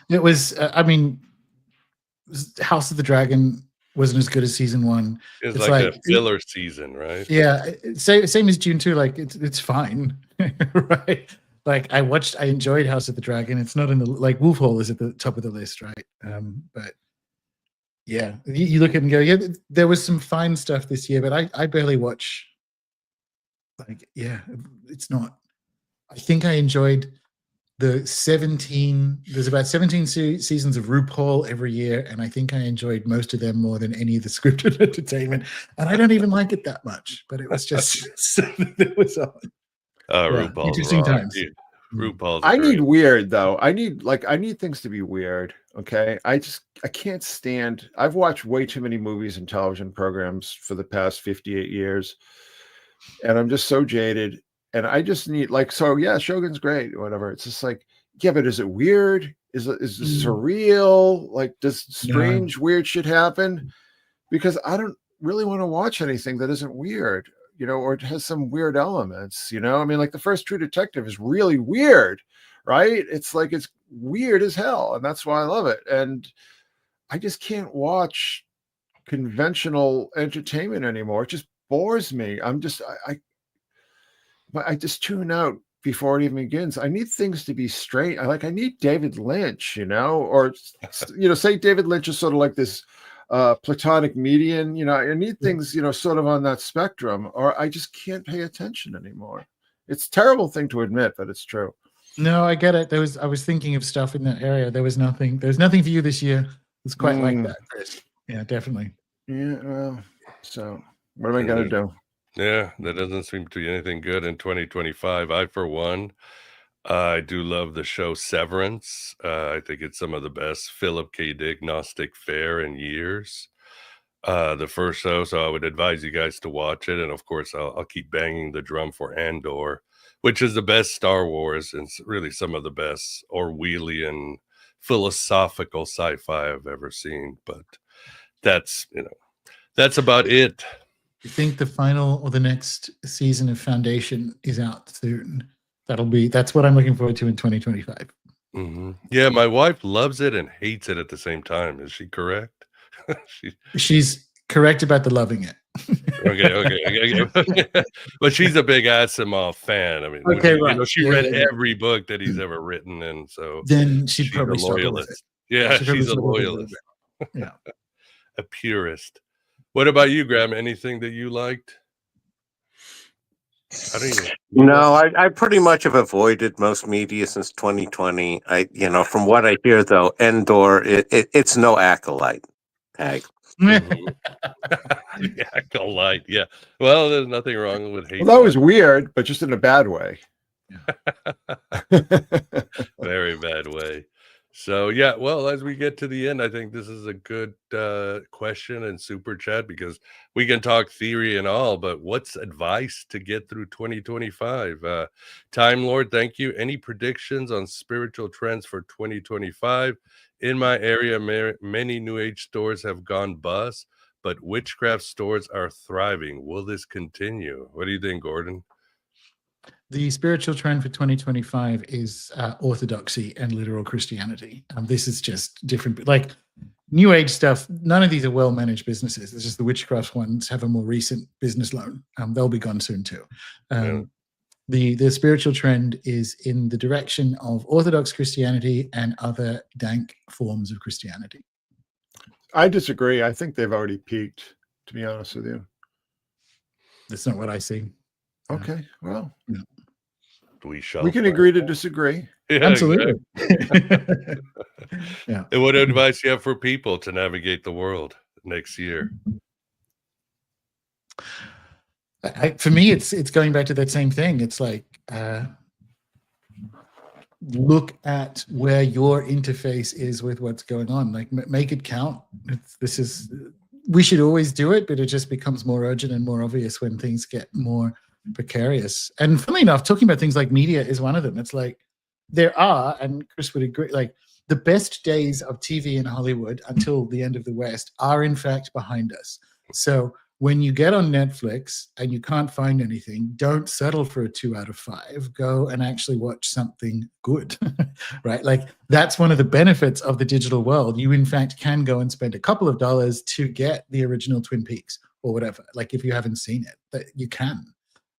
It was. House of the Dragon wasn't as good as season 1. It's like a filler season, right? Yeah, same as June 2. Like it's fine, right? Like I enjoyed House of the Dragon. It's not in the Wolf Hall is at the top of the list, right? But yeah, you look at it and go, yeah, there was some fine stuff this year, but I barely watch. It's not. I think I enjoyed the 17. There's about 17 seasons of RuPaul every year, and I think I enjoyed most of them more than any of the scripted entertainment. And I don't even like it that much, but it was just it was on. RuPaul's interesting times. Yeah. RuPaul's. I need weird though. I need things to be weird. Okay, I can't stand. I've watched way too many movies and television programs for the past 58 years, and I'm just so jaded. And I just need Shogun's great, whatever. It's just like, yeah, but is it weird? Is it surreal? Like, does strange weird shit happen? Because I don't really want to watch anything that isn't weird, or it has some weird elements, I mean, like the first True Detective is really weird, right? It's like, it's weird as hell. And that's why I love it. And I just can't watch conventional entertainment anymore. It just bores me. I just tune out before it even begins. I need things to be straight. I need David Lynch, or, say David Lynch is sort of like this platonic median, I need things, sort of on that spectrum, or I just can't pay attention anymore. It's a terrible thing to admit, but it's true. No, I get it. I was thinking of stuff in that area. There's nothing for you this year. It's quite like that, Chris. Yeah, definitely. Yeah, well, so what am I going to do? Yeah, there doesn't seem to be anything good in 2025. I, for one, I do love the show Severance. I think it's some of the best Philip K. Dick Gnostic fare in years. The first show, so I would advise you guys to watch it. And of course, I'll keep banging the drum for Andor, which is the best Star Wars and really some of the best Orwellian philosophical sci-fi I've ever seen. But that's about it. I think the final or the next season of Foundation is out soon. That's what I'm looking forward to in 2025. Mm-hmm. Yeah, my wife loves it and hates it at the same time. Is she correct? She's correct about the loving it. Okay. But she's a big Asimov fan. I mean, right. She read every book that he's ever written, and so then she's probably a loyalist. Yeah, she's a loyalist. Yeah, a purist. What about you, Graham? Anything that you liked? No, I pretty much have avoided most media since 2020. From what I hear though, Endor, it's no Acolyte. Tag. Acolyte, yeah. Well, there's nothing wrong with hate. Well, that was weird, but just in a bad way. Very bad way. So yeah, well, as we get to the end, I think this is a good question and super chat, because we can talk theory and all, but what's advice to get through 2025? Time Lord, thank you. Any predictions on spiritual trends for 2025? In my area, many New Age stores have gone bust, but witchcraft stores are thriving. Will this continue? What do you think, Gordon? The spiritual trend for 2025 is orthodoxy and literal Christianity. This is just different, like New Age stuff. None of these are well-managed businesses. It's just the witchcraft ones have a more recent business loan. They'll be gone soon too. The spiritual trend is in the direction of Orthodox Christianity and other dank forms of Christianity. I disagree. I think they've already peaked, to be honest with you. That's not what I see. Okay, well, we can agree to disagree. Yeah, absolutely. Exactly. Yeah. And what advice you have for people to navigate the world next year? For me, it's going back to that same thing. It's like look at where your interface is with what's going on. Like make it count. We should always do it, but it just becomes more urgent and more obvious when things get more precarious. And funnily enough, talking about things like media is one of them. It's like there are, and Chris would agree, like the best days of TV in Hollywood until the end of the West are in fact behind us. So when you get on Netflix and you can't find anything, don't settle for a 2 out of 5. Go and actually watch something good, right? Like that's one of the benefits of the digital world. You in fact can go and spend a couple of dollars to get the original Twin Peaks or whatever. Like if you haven't seen it, that you can.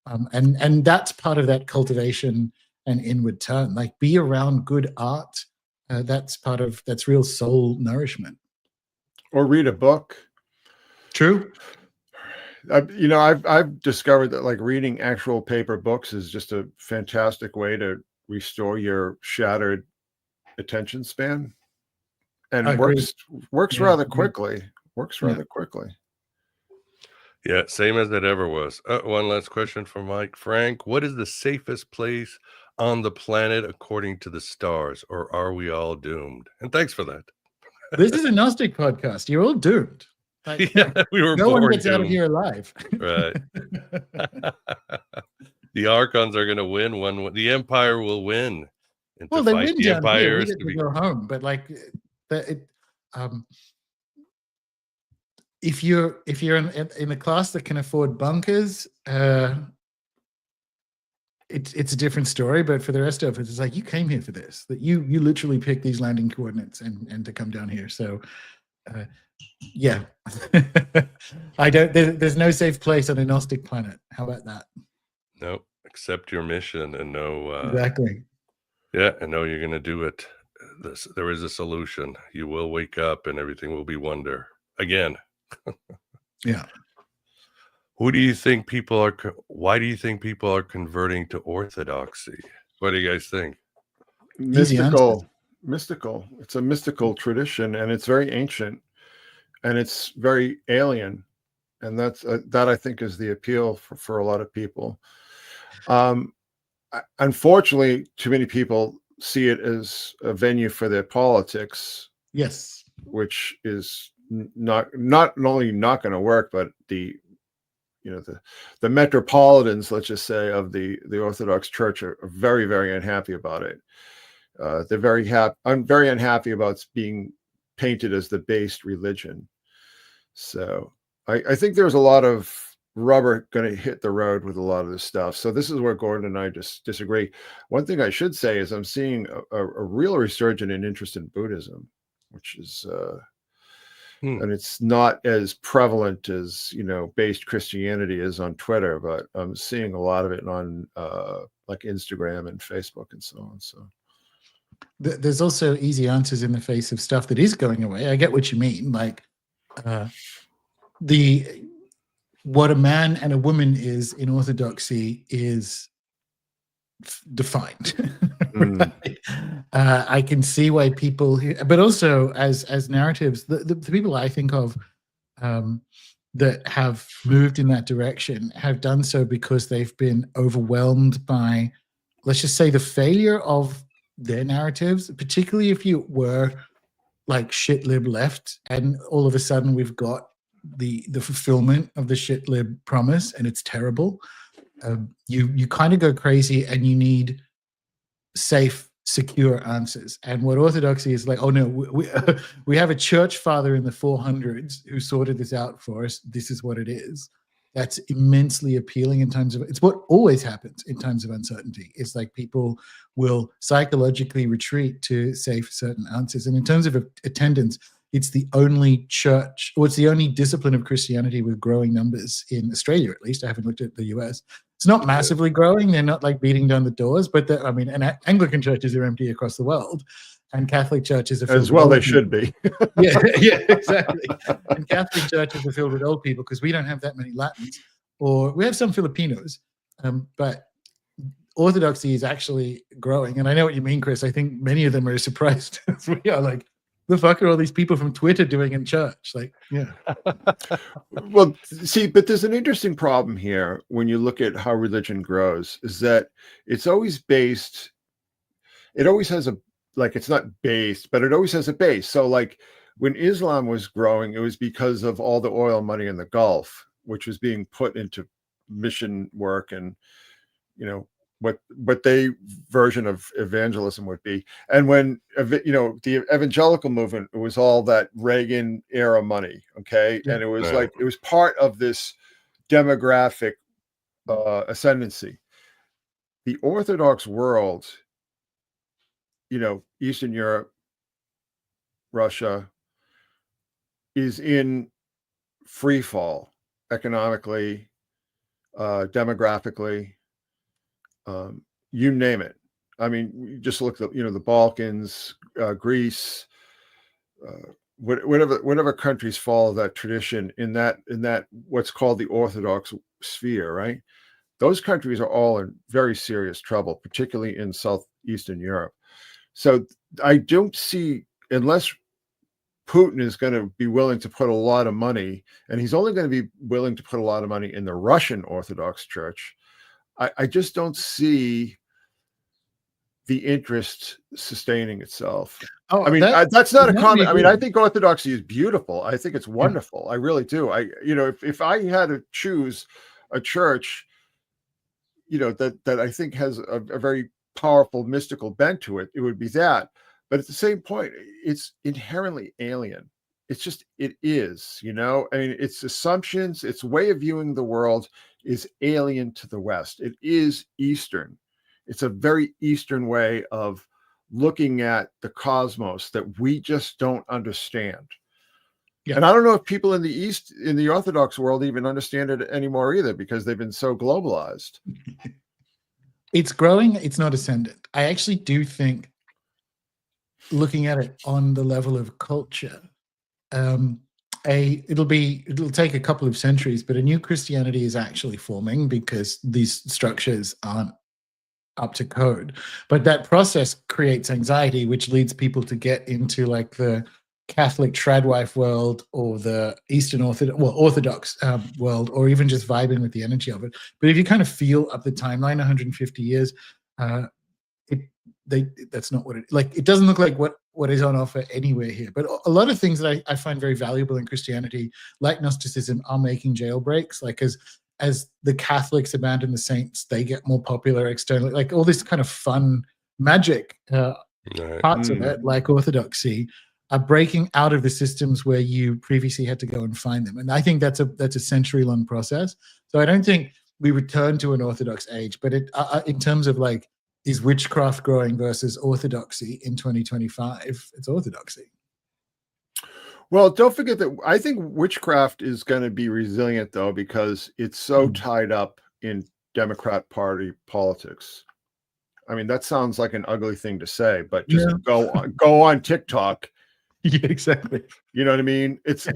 And that's part of that cultivation and inward turn. Like be around good art. That's real soul nourishment. Or read a book. True. I've discovered that like reading actual paper books is just a fantastic way to restore your shattered attention span, and works rather quickly. Yeah, same as it ever was. One last question from Mike. Frank, what is the safest place on the planet according to the stars, or are we all doomed? And thanks for that. This is a Gnostic podcast. You're all doomed. Like, yeah, we were no one gets doomed. out of here alive. Right. The Archons are going to win one. The Empire will win. And well, they win down here. We get to go home. But like, if you're in a class that can afford bunkers, it's a different story. But for the rest of it, it's like you came here for this. That you literally picked these landing coordinates and to come down here. So. Yeah, I don't. There's no safe place on a Gnostic planet. How about that? No, accept your mission and know exactly. Yeah, and know you're going to do it. There is a solution. You will wake up, and everything will be wonder again. Yeah. Why do you think people are converting to orthodoxy? What do you guys think? Mystical. It's a mystical tradition, and it's very ancient. And it's very alien, and that I think is the appeal for a lot of people. Unfortunately, too many people see it as a venue for their politics. Yes, which is not only not going to work, but the metropolitans, let's just say, of the Orthodox Church are very, very unhappy about it. They're very unhappy about being painted as the based religion. So I think there's a lot of rubber going to hit the road with a lot of this stuff. So this is where Gordon and I just disagree. One thing I should say is I'm seeing a real resurgence in interest in Buddhism, which is and it's not as prevalent as based Christianity is on Twitter, but I'm seeing a lot of it on like Instagram and Facebook and so on. So there's also easy answers in the face of stuff that is going away. I get what you mean. Like what a man and a woman is in Orthodoxy is defined. Right? I can see why people, but also as narratives, the people I think of that have moved in that direction have done so because they've been overwhelmed by, let's just say, the failure of their narratives, particularly if you were like shit lib left and all of a sudden we've got the fulfillment of the shit lib promise and it's terrible. You kind of go crazy and you need safe, secure answers. And what Orthodoxy is like, oh no, we have a church father in the 400s who sorted this out for us. This is what it is. that's immensely appealing in times of, it's what always happens in times of uncertainty. It's like people will psychologically retreat to safe certain answers. And in terms of attendance, it's the only church, or it's the only discipline of Christianity with growing numbers in Australia, at least. I haven't looked at the US. It's not massively growing. They're not like beating down the doors, but I mean, and Anglican churches are empty across the world, and Catholic churches are filled As with well, old they people. should be. Yeah, yeah, exactly. And Catholic churches are filled with old people because we don't have that many Latins, or we have some Filipinos, but Orthodoxy is actually growing. And I know what you mean, Chris. I think many of them are as surprised as we are. Like, the fuck are all these people from Twitter doing in church? Like, yeah. Well, see, but there's an interesting problem here when you look at how religion grows, is that it's always based, it always has a, like, it's not based, but it always has a base. So like when Islam was growing, it was because of all the oil money in the Gulf, which was being put into mission work and, you know, what they version of evangelism would be. And when, you know, the evangelical movement, it was all that Reagan era money. Okay. Yeah. And it was Yeah. like, it was part of this demographic ascendancy. The Orthodox world, you know, Eastern Europe, Russia, is in free fall economically, demographically, you name it. I mean, you just look at, you know, the Balkans, Greece, whatever countries follow that tradition in that what's called the Orthodox sphere, right? Those countries are all in very serious trouble, particularly in Southeastern Europe. So I don't see, unless Putin is going to be willing to put a lot of money, and he's only going to be willing to put a lot of money in the Russian Orthodox Church, I just don't see the interest sustaining itself. Oh, I mean, that's not a comment. I mean, I weird. think Orthodoxy is beautiful. I think it's wonderful. I really do. You know, if I had to choose a church, you know, that I think has a very powerful mystical bent to it, it would be that. But at the same point, it's inherently alien. It's just, it is, you know, I mean, its assumptions, its way of viewing the world is alien to the West. It is Eastern. It's a very Eastern way of looking at the cosmos that we just don't understand. Yeah. And I don't know if people in the East, in the Orthodox world, even understand it anymore either, because they've been so globalized. It's growing. It's not ascendant. I actually do think, looking at it on the level of culture, it'll take a couple of centuries, but a new Christianity is actually forming because these structures aren't up to code. But that process creates anxiety, which leads people to get into like the Catholic tradwife world or the Eastern Orthodox world, or even just vibing with the energy of it. But if you kind of feel up the timeline, 150 years, that's not what it like. It doesn't look like what is on offer anywhere here. But a lot of things that I find very valuable in Christianity, like Gnosticism, are making jailbreaks. Like as the Catholics abandon the saints, they get more popular externally. Like all this kind of fun magic parts of it, like Orthodoxy, are breaking out of the systems where you previously had to go and find them. And I think that's a century-long process. So I don't think we return to an Orthodox age, but in terms of like, is witchcraft growing versus Orthodoxy in 2025? It's Orthodoxy. Well, don't forget that I think witchcraft is going to be resilient, though, because it's so tied up in Democrat Party politics. I mean, that sounds like an ugly thing to say, but just go on TikTok. Yeah, exactly. You know what I mean? It's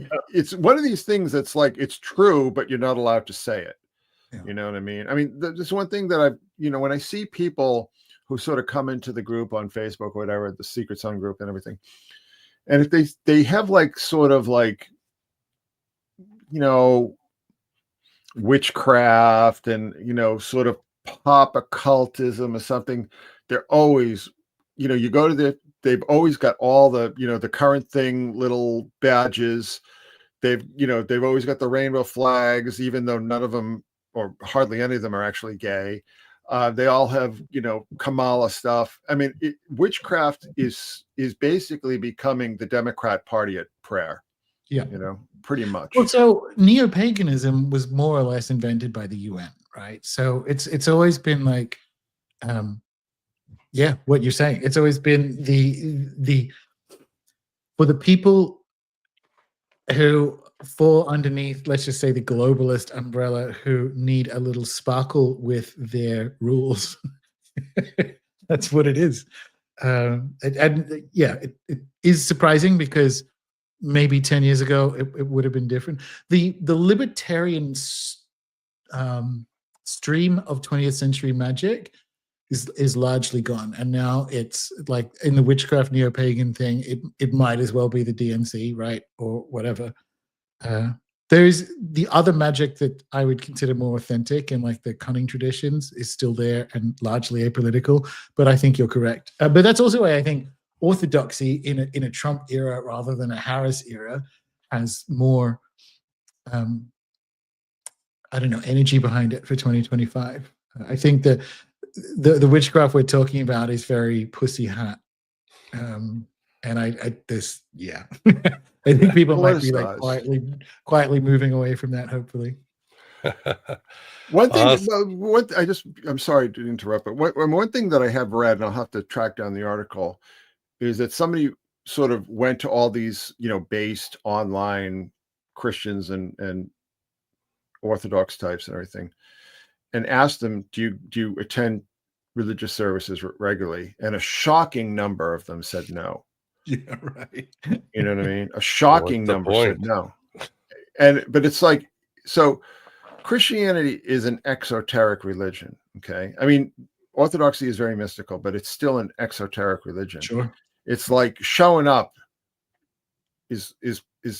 one of these things that's like, it's true, but you're not allowed to say it. Yeah. You know what I mean? I mean, there's one thing that when I see people who sort of come into the group on Facebook or whatever, the Secret Sun group and everything, and if they have like sort of like, you know, witchcraft and, you know, sort of pop occultism or something, they're always, you know, you go to they've always got all the, you know, the current thing, little badges. They've always got the rainbow flags, even though none of them or hardly any of them are actually gay. They all have, you know, Kamala stuff. I mean, witchcraft is basically becoming the Democrat Party at prayer. Yeah. Pretty much. Well, so neo-paganism was more or less invented by the UN, right? So it's always been like, what you're saying. It's always been the for the people who fall underneath, let's just say, the globalist umbrella, who need a little sparkle with their rules. That's what it is. It is surprising because maybe 10 years ago it would have been different. The libertarian stream of 20th century magic is largely gone, and now it's like in the witchcraft neo-pagan thing, it might as well be the DNC, right, or whatever. There's the other magic that I would consider more authentic and like the cunning traditions is still there and largely apolitical, but I think you're correct. But that's also why I think orthodoxy in a Trump era rather than a Harris era has more energy behind it for 2025. I think that the witchcraft we're talking about is very pussy hat. And I think people might be like quietly moving away from that, hopefully. One thing, I'm sorry to interrupt, but one thing that I have read, and I'll have to track down the article, is that somebody sort of went to all these, based online Christians and Orthodox types and everything, and asked them, do you attend religious services regularly? And a shocking number of them said no. Yeah, right. You know what I mean? A shocking number said no. But it's like, so Christianity is an exoteric religion. Okay. I mean, Orthodoxy is very mystical, but it's still an exoteric religion. Sure. It's like showing up is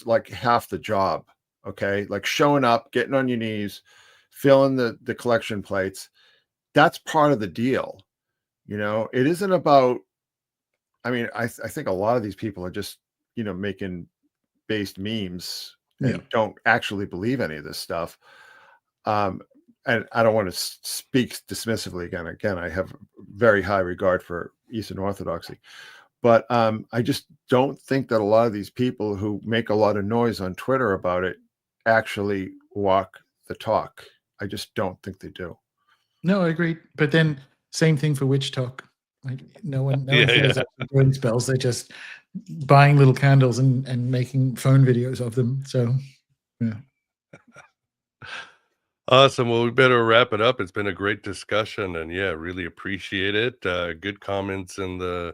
like half the job. Okay. Like showing up, getting on your knees, filling the collection plates. That's part of the deal. It isn't about, I think a lot of these people are just, making based memes and don't actually believe any of this stuff. And I don't want to speak dismissively again, I have very high regard for Eastern Orthodoxy, but I just don't think that a lot of these people who make a lot of noise on Twitter about it actually walk the talk. I just don't think they do. No, I agree. But then same thing for witch talk. Like no one cares about doing spells. They're just buying little candles and making phone videos of them. So yeah. Awesome. Well, we better wrap it up. It's been a great discussion, and really appreciate it. Good comments in the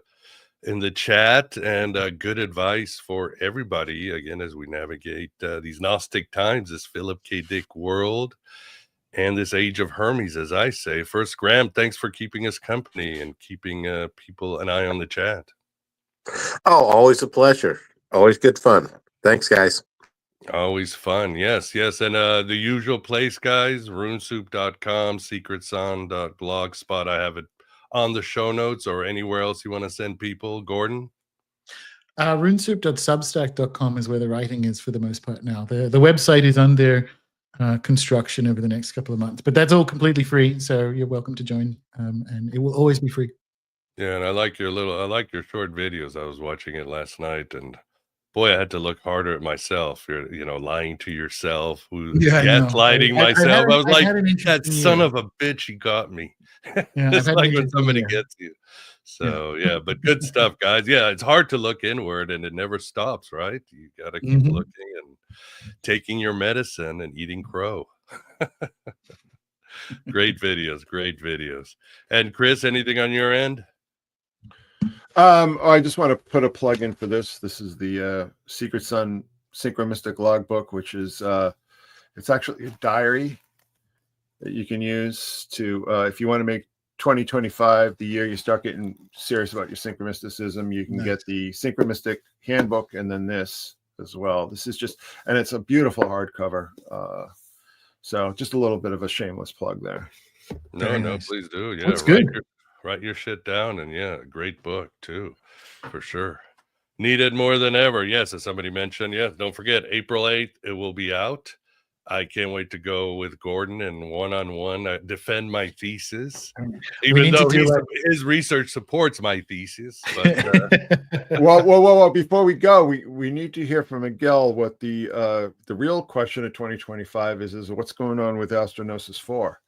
chat, and good advice for everybody. Again, as we navigate these Gnostic times, this Philip K. Dick world, and this age of Hermes, as I say. First, Graham, thanks for keeping us company and keeping people an eye on the chat. Oh, always a pleasure. Always good fun. Thanks, guys. Always fun. Yes. And the usual place, guys, runesoup.com, secretson.blogspot. I have it on the show notes, or anywhere else you want to send people. Gordon? Runesoup.substack.com is where the writing is for the most part now. The website is under construction over the next couple of months, but that's all completely free, so you're welcome to join, and it will always be free. Yeah, and I like your short videos. I was watching it last night, and boy, I had to look harder at myself. You're lying to yourself, gaslighting myself. I was like, that son of a bitch, he got me. It's like when somebody gets you. So but good stuff, guys. Yeah, it's hard to look inward, and it never stops, right? You got to keep looking and taking your medicine and eating crow. Great videos. And Chris, anything on your end? I just want to put a plug in for this. This is the Secret Sun Synchromystic Logbook, which is it's actually a diary that you can use to if you want to make 2025 the year you start getting serious about your synchromysticism. You can get the Synchromystic Handbook, and then this as well. This is just, and it's a beautiful hardcover. So just a little bit of a shameless plug there. No, please do. Yeah, that's good. Write your shit down, and great book too, for sure. Needed more than ever. Yes, as somebody mentioned. Yes, don't forget April 8th, it will be out. I can't wait to go with Gordon and one-on-one defend my thesis, We even need to though do his research supports my thesis. But Well, before we go, we need to hear from Miguel what the real question of 2025 is what's going on with Gnosis 4?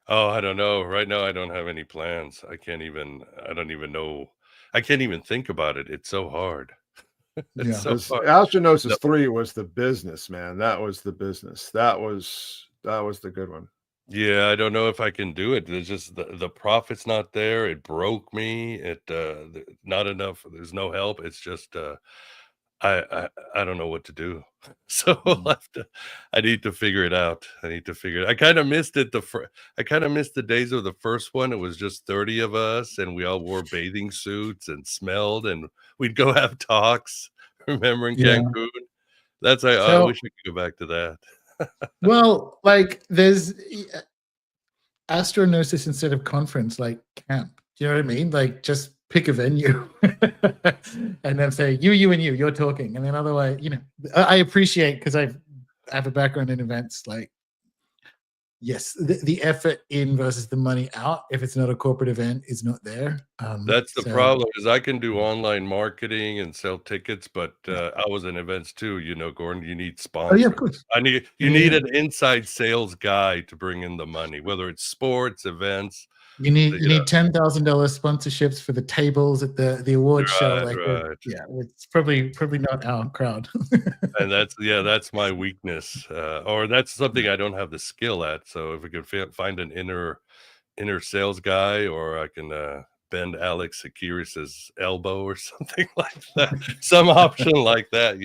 oh, I don't know. Right now, I don't have any plans. I don't even know. I can't even think about it. It's so hard. It's so hard. Gnosis 3 was the business, man. That was the business. That was the good one. Yeah, I don't know if I can do it. There's just the profit's not there. It broke me. Not enough. There's no help. It's just I don't know what to do. So I need to figure it out. I kind of missed it. I kind of missed the days of the first one. It was just 30 of us, and we all wore bathing suits and smelled, and we'd go have talks. Remember in Yeah. Cancun? I wish I could go back to that. Well, like there's Astronausis instead of conference, like camp. Do you know what I mean? Like just pick a venue and then say you and you're talking, and then otherwise, I appreciate, because I have a background in events, like yes, the effort in versus the money out, if it's not a corporate event, is not there. That's the problem, is I can do online marketing and sell tickets, but I was in events too, Gordon. You need sponsors. Oh yeah, of course. You need an inside sales guy to bring in the money, whether it's sports, events. You need $10,000 sponsorships for the tables at the award show. Like, right. Yeah, it's probably not our crowd. And that's my weakness, or that's something I don't have the skill at. So if we could find an inner sales guy, or I can bend Alex Akiris's elbow or something like that, some option like that,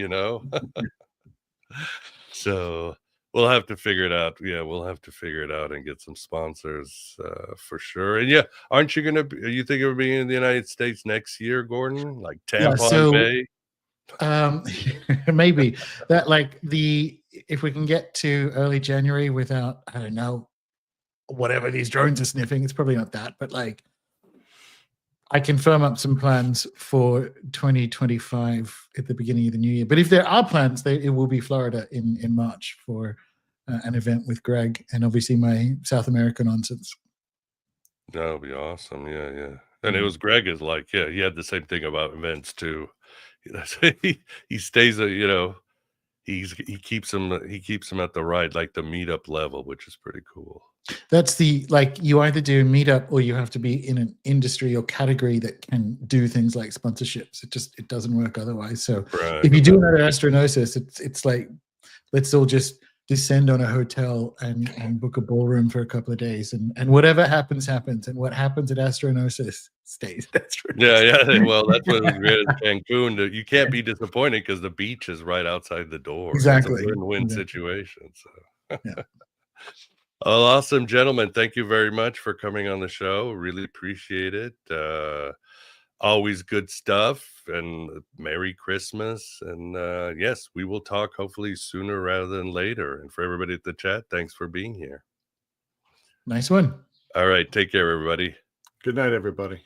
So we'll have to figure it out. Yeah, we'll have to figure it out and get some sponsors for sure. And yeah, are you thinking of being in the United States next year, Gordon? Like Tampon Bay? Maybe that, like, if we can get to early January without, I don't know, whatever these drones are sniffing, it's probably not that, but like I can firm up some plans for 2025 at the beginning of the new year. But if there are plans, it will be Florida in March for an event with Greg and obviously my South America nonsense. That would be awesome. Yeah. And it was Greg is like, yeah, he had the same thing about events too. He stays, he keeps them at the right, like the meetup level, which is pretty cool. That's you either do meetup or you have to be in an industry or category that can do things like sponsorships. It doesn't work otherwise. So if you do another Astronosis, it's like, let's all just descend on a hotel and book a ballroom for a couple of days, and whatever happens, and what happens at Astronosis stays. That's true. Yeah. Well, that's what was great in Cancun. You can't be disappointed because the beach is right outside the door. Exactly. It's a win-win situation. So. Yeah. Well, awesome, gentlemen. Thank you very much for coming on the show. Really appreciate it. Always good stuff, and Merry Christmas. And yes, we will talk hopefully sooner rather than later. And for everybody at the chat, thanks for being here. Nice one. All right. Take care, everybody. Good night, everybody.